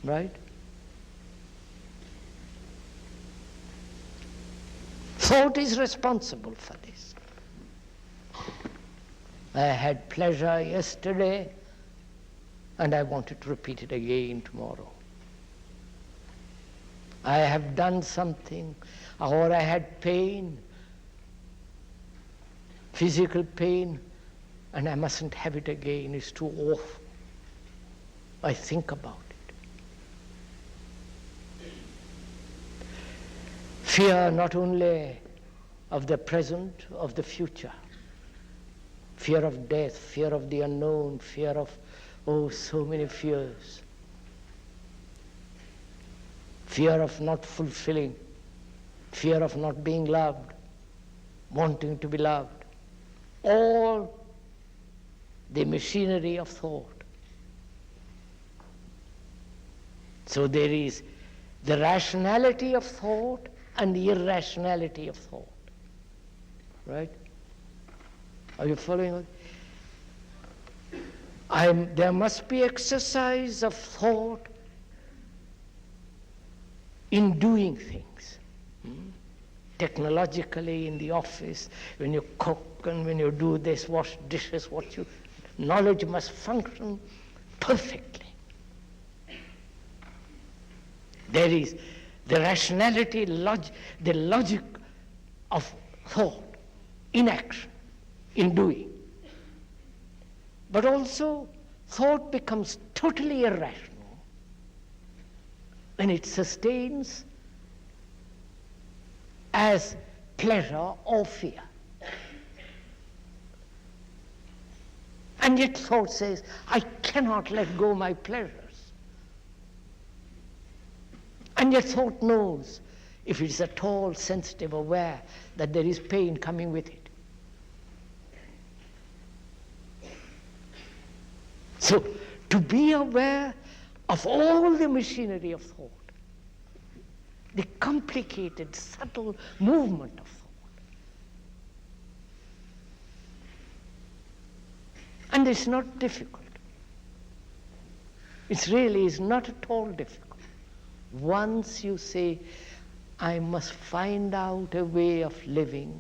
right? Thought is responsible for this. I had pleasure yesterday and I wanted to repeat it again tomorrow. I have done something, or I had pain, physical pain, and I mustn't have it again, it's too awful. I think about it. Fear not only of the present, of the future. Fear of death, fear of the unknown, fear of, so many fears. Fear of not fulfilling, fear of not being loved, wanting to be loved. All the machinery of thought. So there is the rationality of thought and the irrationality of thought. Right? Are you following? There must be exercise of thought in doing things. Technologically, in the office, when you cook and when you do this, wash dishes, knowledge must function perfectly. There is the rationality, the logic of thought in action, in doing. But also, thought becomes totally irrational when it sustains as pleasure or fear. And yet thought says, I cannot let go my pleasures. And yet thought knows, if it is at all sensitive, aware, that there is pain coming with it. So, to be aware of all the machinery of thought, the complicated, subtle movement of thought. And it's not difficult. It really is not at all difficult. Once you say, I must find out a way of living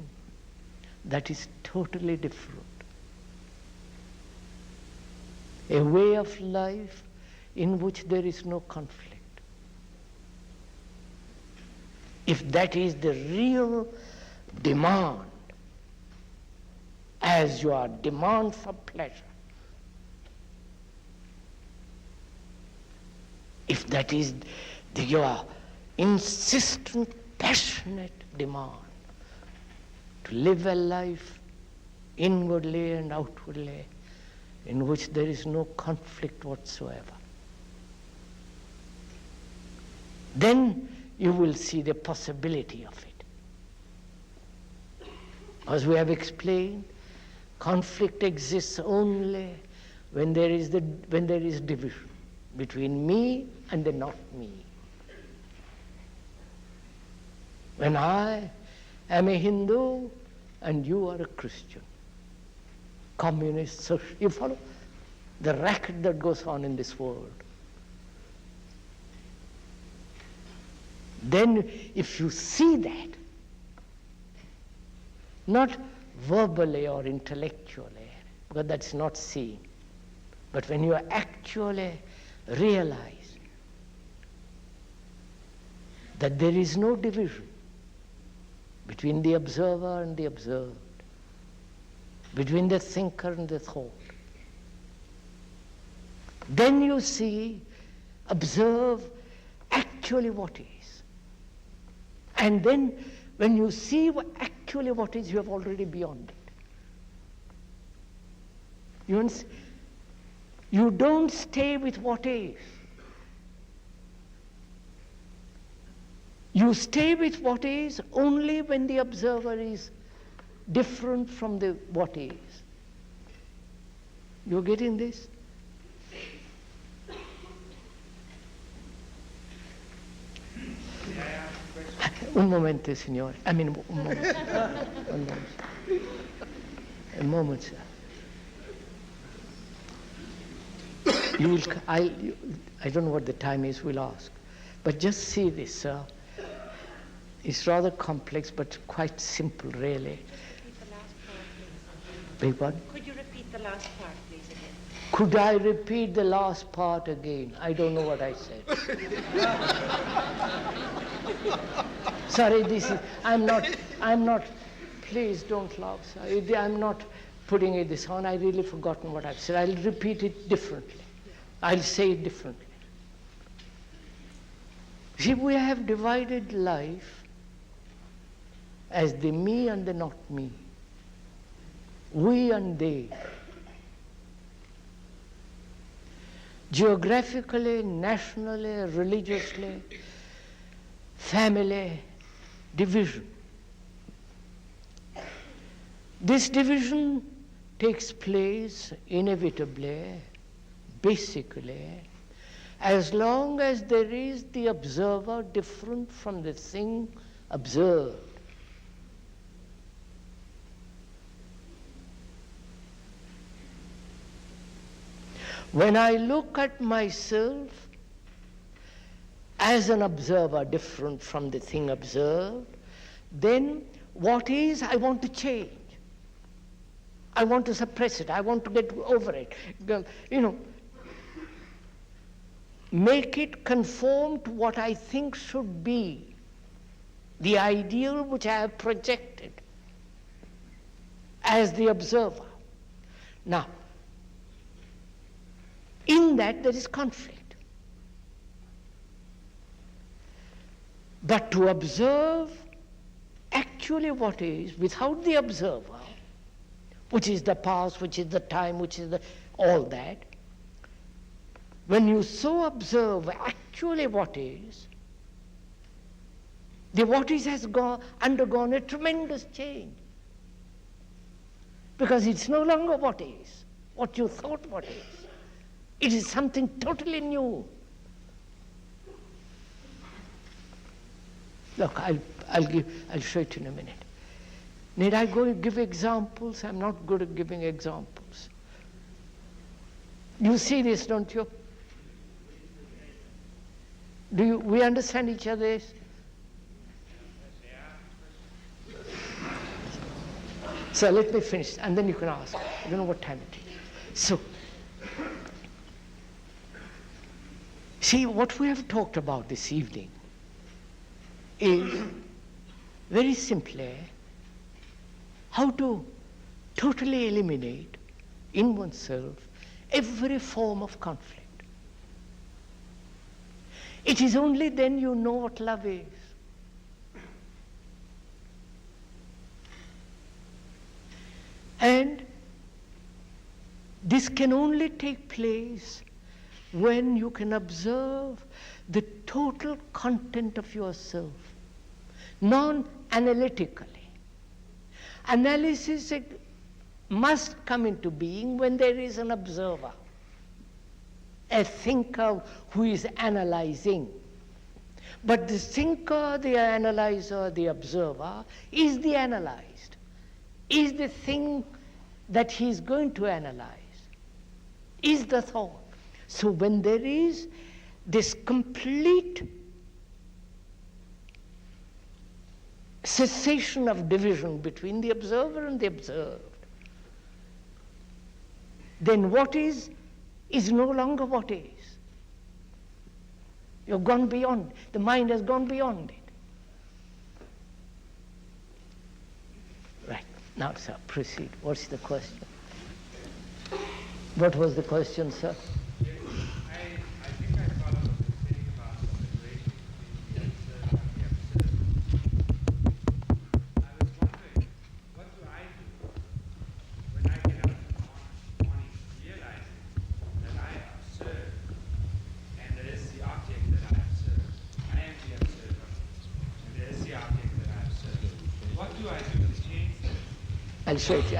that is totally different. A way of life in which there is no conflict. If that is the real demand, as your demand for pleasure, if that is your insistent, passionate demand to live a life inwardly and outwardly in which there is no conflict whatsoever, then you will see the possibility of it. As we have explained, conflict exists only when there is division between me and the not me. When I am a Hindu and you are a Christian, communist, social, you follow the racket that goes on in this world. Then if you see that, not verbally or intellectually, because that's not seeing, but when you actually realize that there is no division between the observer and the observed, between the thinker and the thought, then you see, observe actually what is. And then when you see actually what is, you have already beyond it. You don't stay with what is. You stay with what is only when the observer is different from the what is. You're getting this? Un momento, signore. I mean, un moment. One moment. A moment, sir. I don't know what the time is, we'll ask. But just see this, sir. It's rather complex, but quite simple, really. Beg pardon? Could you repeat the last part, please, again? Could I repeat the last part again? I don't know what I said. Sorry, I'm not, please don't laugh, sir. I'm not putting this on. I really forgotten what I've said. I'll repeat it differently. I'll say it differently. See, we have divided life as the me and the not me, we and they. Geographically, nationally, religiously, family, division. This division takes place inevitably, basically, as long as there is the observer different from the thing observed. When I look at myself as an observer different from the thing observed, then what is, I want to change. I want to suppress it. I want to get over it. Make it conform to what I think should be, the ideal which I have projected as the observer. Now, in that there is conflict. But to observe actually what is without the observer, which is the past, which is the time, which is all that, when you so observe actually what is, the what is has undergone a tremendous change. Because it's no longer what is, what you thought what is. It is something totally new. Look, I'll show it in a minute. Need I go give examples? I'm not good at giving examples. You see this, don't you? We understand each other? So let me finish, and then you can ask. I don't know what time it is. So, see, what we have talked about this evening is very simply how to totally eliminate in oneself every form of conflict. It is only then you know what love is. And this can only take place when you can observe the total content of yourself, non-analytically. Analysis must come into being when there is an observer, a thinker who is analyzing. But the thinker, the analyzer, the observer is the analyzed, is the thing that he is going to analyze, is the thought. So when there is this complete cessation of division between the observer and the observed, then what is no longer what is. You've gone beyond. The mind has gone beyond it. Right. Now, sir, proceed. What's the question? What was the question, sir? I'll show it to you.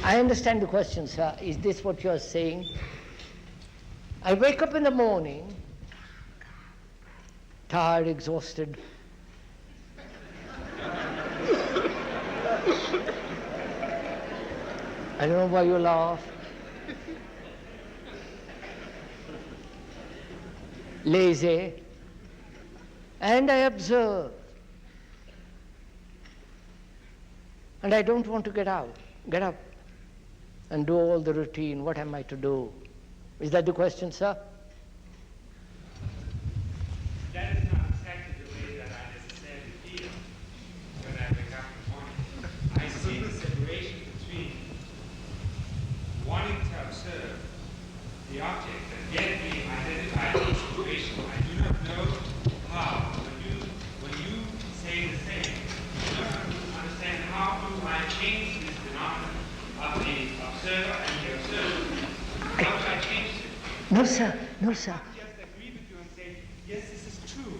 I understand the question, sir. Is this what you're saying? I wake up in the morning, tired, exhausted. I don't know why you laugh. Lazy. And I observe. And I don't want to get up and do all the routine. What am I to do? Is that the question, sir? That is not exactly the way that I necessarily feel when I wake up in the morning. I see the separation between wanting to observe the object and yet being identified with the situation. I do not know how. When you say the same, I don't understand how do I change this phenomenon of the observer and the observer. How do I change it? No, sir. No, sir. I just agree with you and say, yes, this is true.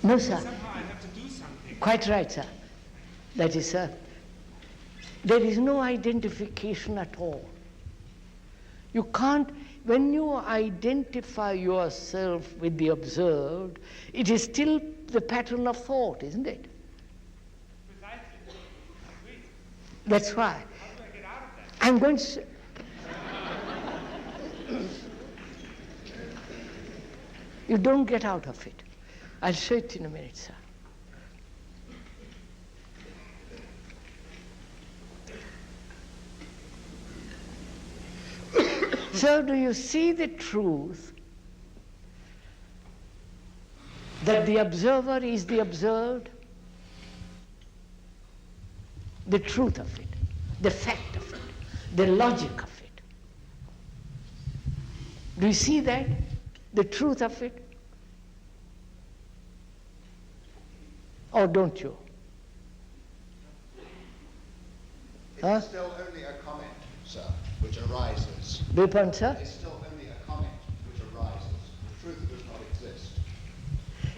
No, sir. Somehow I have to do something. Quite right, sir. That is, sir. There is no identification at all. You can't, when you identify yourself with the observed, it is still the pattern of thought, isn't it? Precisely. Agreed. That's why. How do I get out of that? I'm going to... You don't get out of it. I'll show it in a minute, sir. So do you see the truth that the observer is the observed? The truth of it, the fact of it, the logic of it. Do you see that? The truth of it? Or don't you? It's still only a comment, sir, which arises. Bipon, sir? It's still only a comment which arises. The truth does not exist.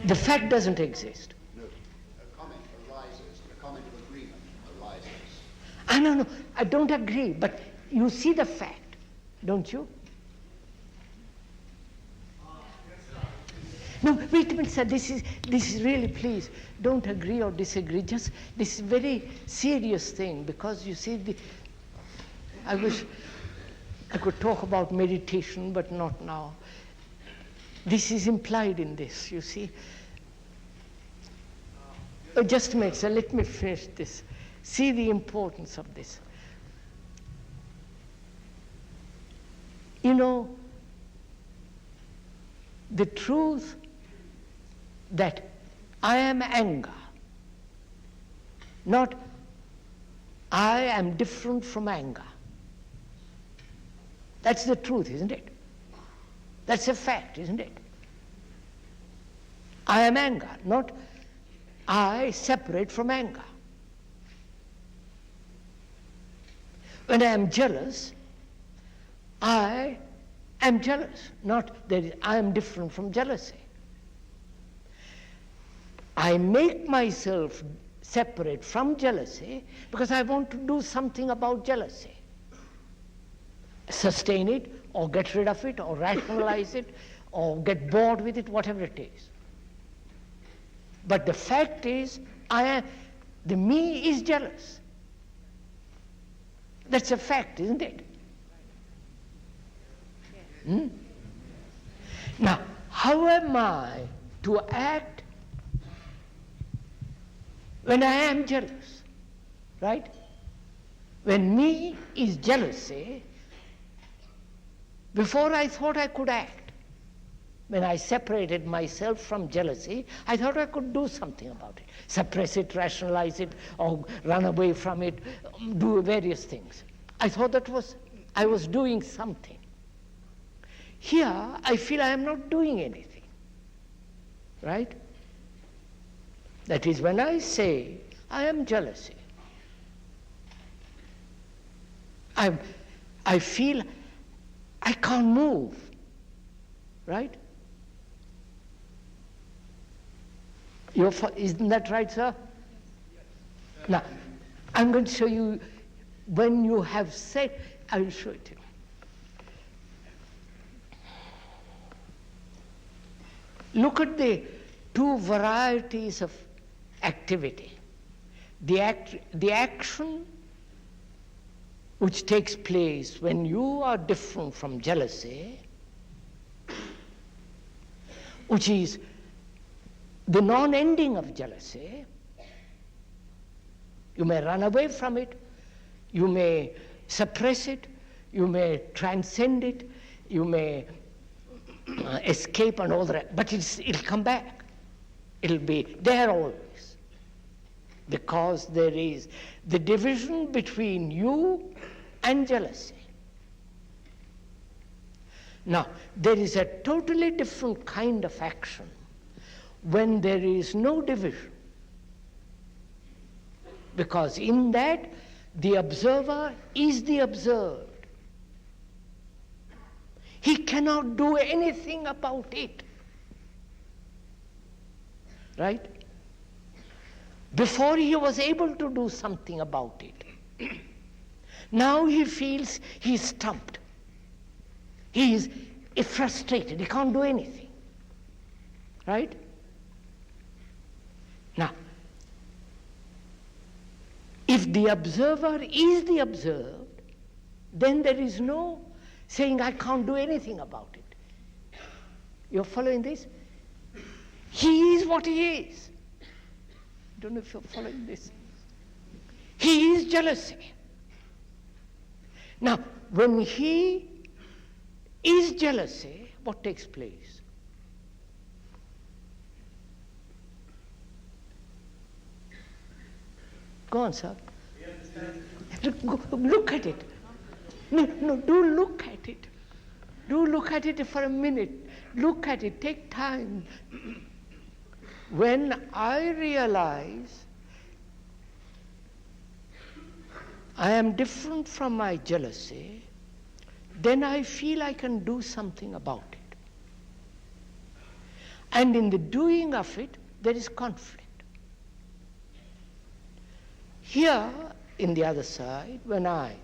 The fact doesn't exist. No. A comment arises. A comment of agreement arises. No, I don't agree, but you see the fact, don't you? No, wait a minute, sir, this is really, please, don't agree or disagree, just this very serious thing, because you see, I wish I could talk about meditation, but not now. This is implied in this, you see. Just a minute, sir, let me finish this. See the importance of this. You know, the truth that I am anger, not I am different from anger. That's the truth, isn't it? That's a fact, isn't it? I am anger, not I separate from anger. When I am jealous, I I'm jealous, not that I am different from jealousy. I make myself separate from jealousy because I want to do something about jealousy. Sustain it, or get rid of it, or rationalize it, or get bored with it, whatever it is. But the fact is, the me is jealous. That's a fact, isn't it? Now, how am I to act when I am jealous? Right? When me is jealousy, before I thought I could act. When I separated myself from jealousy, I thought I could do something about it. Suppress it, rationalize it, or run away from it, do various things. I thought I was doing something. Here, I feel I am not doing anything. Right? That is, when I say, I am jealousy, I feel I can't move. Right? Isn't that right, sir? Now, I'm going to show you, when you have said, I will show it to you. Look at the two varieties of activity. The action which takes place when you are different from jealousy, which is the non-ending of jealousy. You may run away from it, you may suppress it, you may transcend it, you may escape and all that, but it'll come back. It'll be there always. Because there is the division between you and jealousy. Now, there is a totally different kind of action when there is no division. Because in that, the observer is the observed. He cannot do anything about it. Right? Before he was able to do something about it. Now he feels he's stumped. He is frustrated. He can't do anything. Right? Now, if the observer is the observed, then there is no saying, I can't do anything about it. You're following this? He is what he is. I don't know if you're following this. He is jealousy. Now, when he is jealousy, what takes place? Go on, sir. Look at it. No, do look at it. Do look at it for a minute. Look at it. Take time. When I realize I am different from my jealousy, then I feel I can do something about it. And in the doing of it, there is conflict. Here, in the other side, when I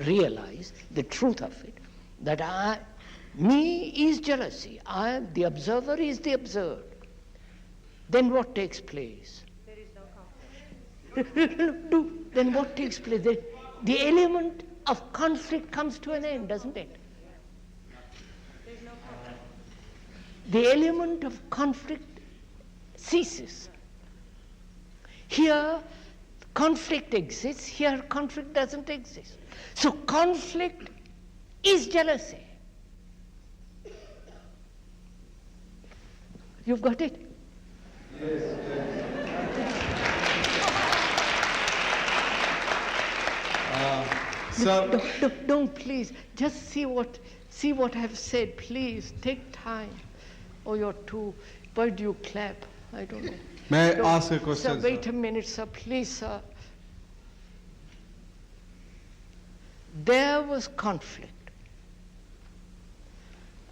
realize the truth of it, that me is jealousy, the observer is the observed, then what takes place? There is no conflict. Then what takes place? The element of conflict comes to an end, doesn't it? There is no conflict. The element of conflict ceases. Here, conflict exists. Here, conflict doesn't exist. So conflict is jealousy. You've got it? Sir, Don't please. Just see what I've said. Please take time. Or you're too. Why do you clap? I don't know. may I ask a question? Sir, wait a minute, sir. Please, sir. There was conflict.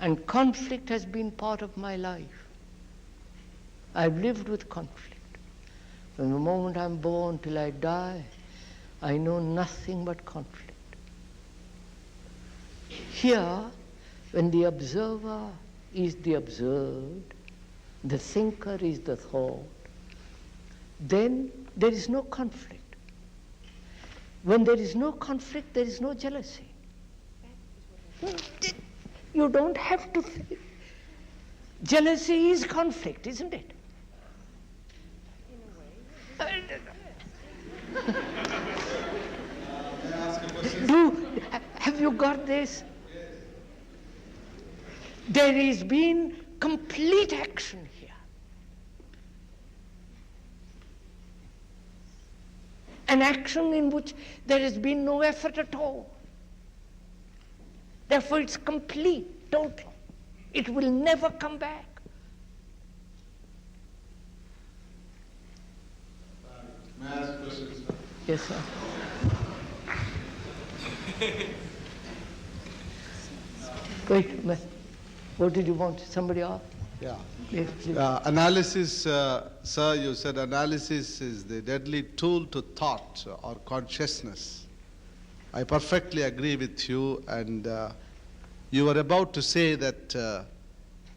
And conflict has been part of my life. I've lived with conflict. From the moment I'm born till I die, I know nothing but conflict. Here, when the observer is the observed, the thinker is the thought, then there is no conflict. When there is no conflict, there is no jealousy. You don't have to think. Jealousy is conflict, isn't it? Have you got this? There has been complete action here. An action in which there has been no effort at all. Therefore it's complete, total. It will never come back. May I ask a question, sir? Yes, sir. Wait a minute. What did you want? Somebody ask? Yeah. Yes, please. Analysis, sir, you said analysis is the deadly tool to thought or consciousness. I perfectly agree with you, and you were about to say that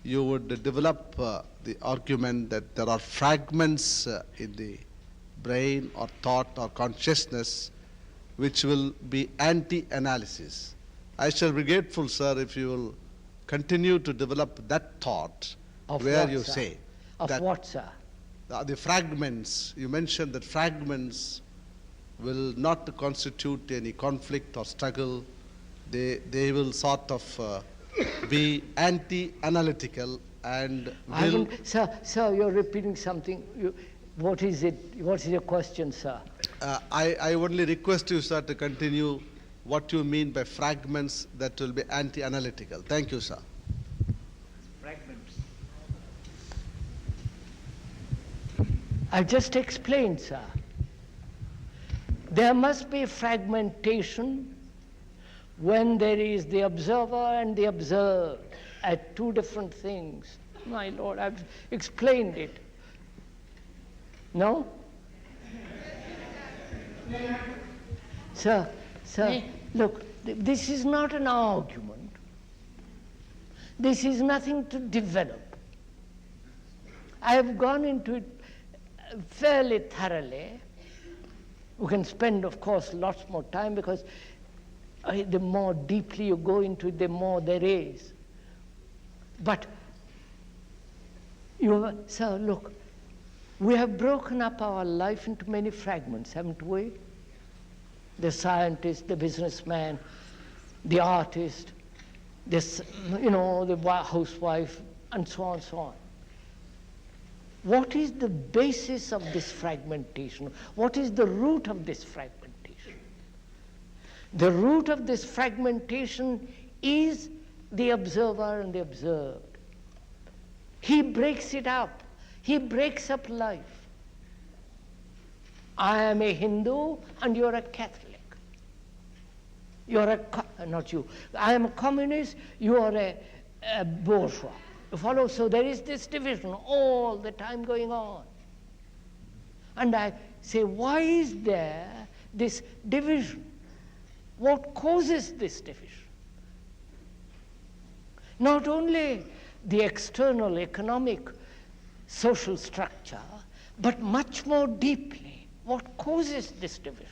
you would develop the argument that there are fragments in the brain or thought or consciousness which will be anti-analysis. I shall be grateful, sir, if you will continue to develop that thought Of where what, you sir? say Of that what, sir? the fragments, you mentioned that fragments will not constitute any conflict or struggle. They will sort of be anti-analytical and will... Sir, you're repeating something. What is it? What is your question, sir? I only request you, sir, to continue what you mean by fragments that will be anti-analytical. Thank you, sir. Fragments. I just explained, sir. There must be fragmentation when there is the observer and the observed at two different things. My Lord, I've explained it. No? Sir, look, this is not an argument. This is nothing to develop. I have gone into it fairly thoroughly. We can spend, of course, lots more time because the more deeply you go into it, the more there is. But, sir, look, we have broken up our life into many fragments, haven't we? The scientist, the businessman, the artist, the housewife, and so on and so on. What is the basis of this fragmentation? What is the root of this fragmentation? The root of this fragmentation is the observer and the observed. He breaks it up. He breaks up life. I am a Hindu and you're a Catholic. Not you. I am a communist, you are a bourgeois. You follow? So there is this division all the time going on. And I say, why is there this division? What causes this division? Not only the external economic social structure, but much more deeply, what causes this division?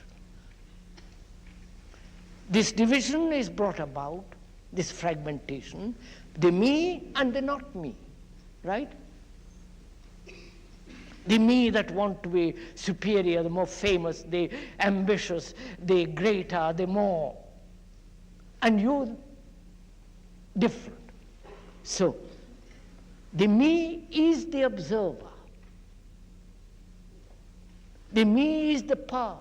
This division is brought about, this fragmentation, the me and the not me, right? The me that want to be superior, the more famous, the ambitious, the greater, the more. And you, different. So, the me is the observer. The me is the past,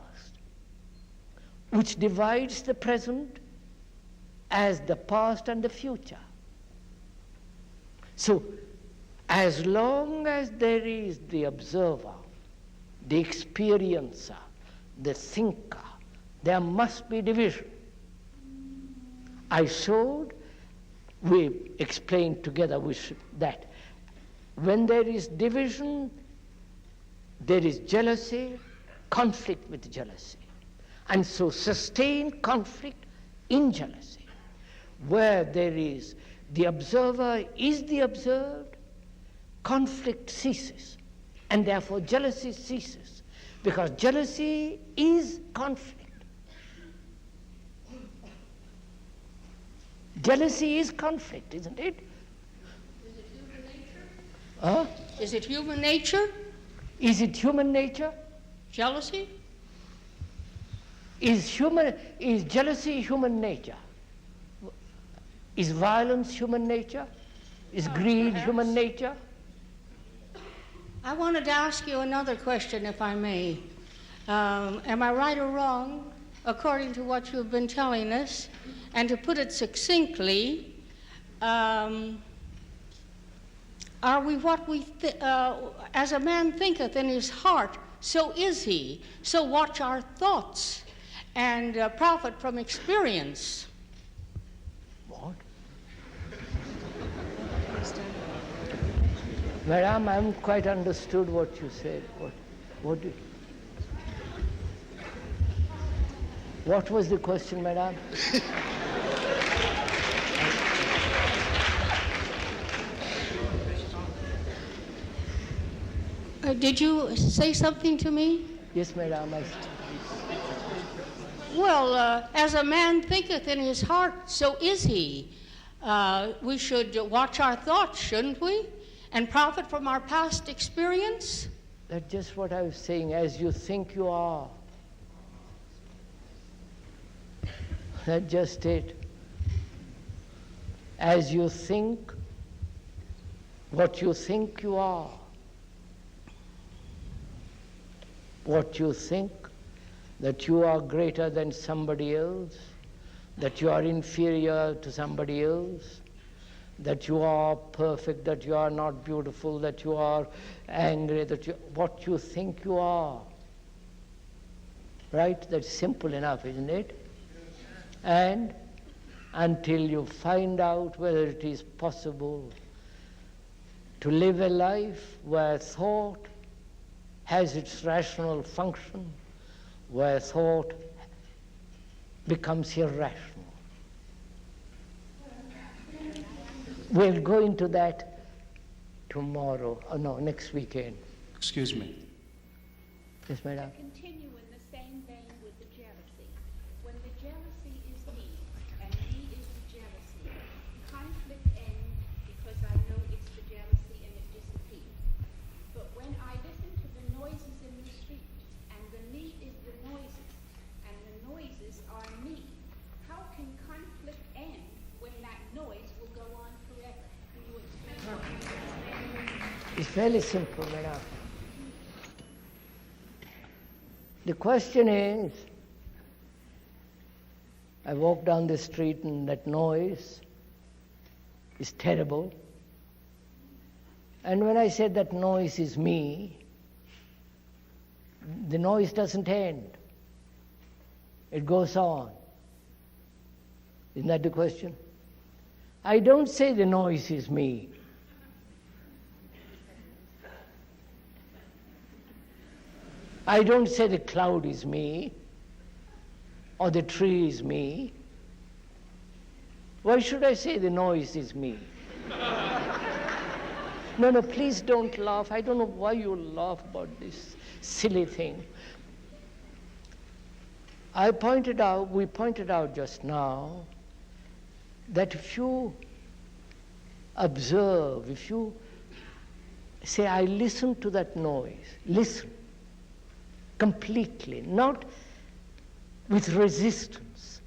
which divides the present as the past and the future. So, as long as there is the observer, the experiencer, the thinker, there must be division. I showed we explained together that when there is division, there is jealousy, conflict with jealousy. And so sustained conflict in jealousy, where there is the observer is the observed, conflict ceases, and therefore jealousy ceases, because jealousy is conflict. Jealousy is conflict, isn't it? Is it human nature? Huh? Is it human nature? Is it human nature? Jealousy? Is jealousy human nature? Is violence human nature? Is greed perhaps. human nature? I wanted to ask you another question, if I may. Am I right or wrong, according to what you've been telling us? And to put it succinctly, are we what we as a man thinketh in his heart, so is he. So watch our thoughts and profit from experience. What? Madam, I haven't quite understood what you said. What was the question, madam? Did you say something to me? Yes, madam. Well, as a man thinketh in his heart, so is he. We should watch our thoughts, shouldn't we? And profit from our past experience? That's just what I was saying. As you think you are. That's just it. As you think, what you think you are. What you think, that you are greater than somebody else, that you are inferior to somebody else, that you are perfect, that you are not beautiful, that you are angry, what you think you are. Right? That's simple enough, isn't it? And until you find out whether it is possible to live a life where thought has its rational function, where thought becomes irrational. We'll go into that tomorrow, next weekend. Excuse me. Yes, madam. Continue in the same vein with the jealousy. When the jealousy is me, and me is the jealousy, conflict ends because I know it's the jealousy and it disappears. But when I listen to the noises in the street, and the me is the noises, and the noises are me, how can conflict end when that noise will go on forever? Can you explain what you understand? It's fairly simple, madam. The question is, I walk down the street and that noise is terrible. And when I say that noise is me, the noise doesn't end. It goes on. Isn't that the question? I don't say the noise is me. I don't say the cloud is me, or the tree is me. Why should I say the noise is me? No, please don't laugh. I don't know why you laugh about this silly thing. We pointed out just now, that if you observe, if you say, I listen to that noise, listen completely, not with resistance,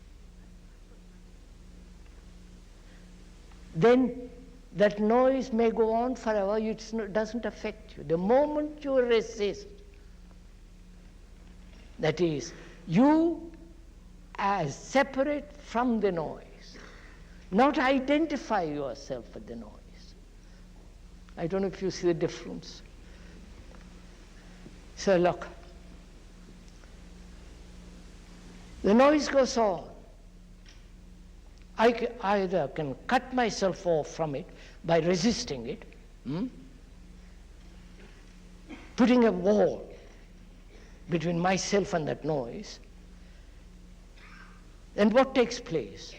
then that noise may go on forever, it doesn't affect you. The moment you resist, that is, you as separate from the noise, not identify yourself with the noise. I don't know if you see the difference. So look, the noise goes on. I either can cut myself off from it by resisting it, putting a wall between myself and that noise. And what takes place?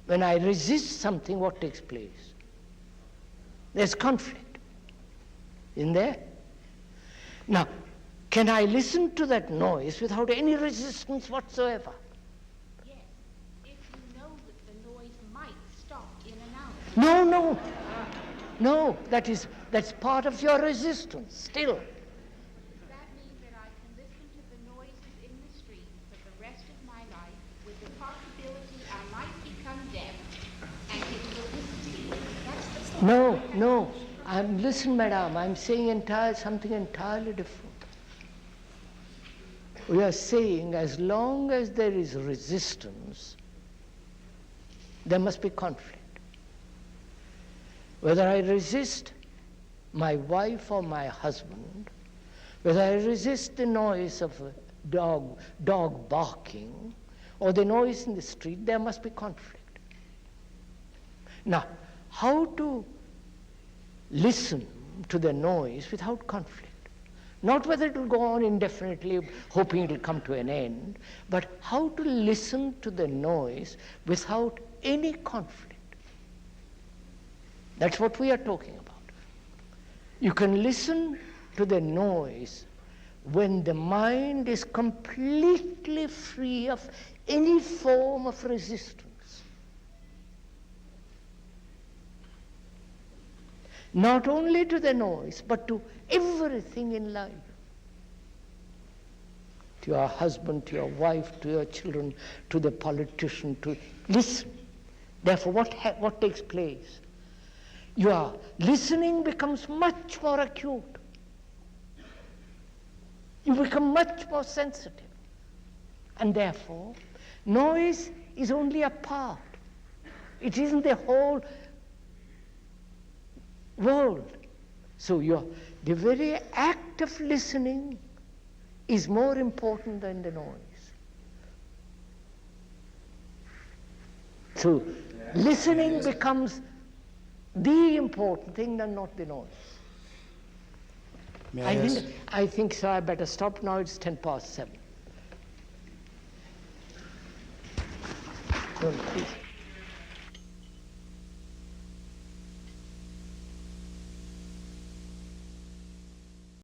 When I resist something, what takes place? There's conflict. Isn't there? Now, can I listen to that noise without any resistance whatsoever? Yes, if you know that the noise might stop in and out. No. No, that's part of your resistance still. Does that mean that I can listen to the noises in the street for the rest of my life with the possibility I might become deaf and it will disappear? That's the point. No. Listen, madam, I'm saying something entirely different. We are saying as long as there is resistance, there must be conflict. Whether I resist my wife or my husband, whether I resist the noise of a dog barking, or the noise in the street, there must be conflict. Now, how to listen to the noise without conflict? Not whether it will go on indefinitely, hoping it will come to an end, but how to listen to the noise without any conflict. That's what we are talking about. You can listen to the noise when the mind is completely free of any form of resistance. Not only to the noise, but to everything in life. To your husband, to your wife, to your children, to the politician, to listen. Therefore, what takes place? Your listening becomes much more acute. You become much more sensitive. And therefore, noise is only a part. It isn't the whole world. So the very act of listening is more important than the noise. So listening becomes the important thing and not the noise. I think so. I better stop now. It's 7:10. Please.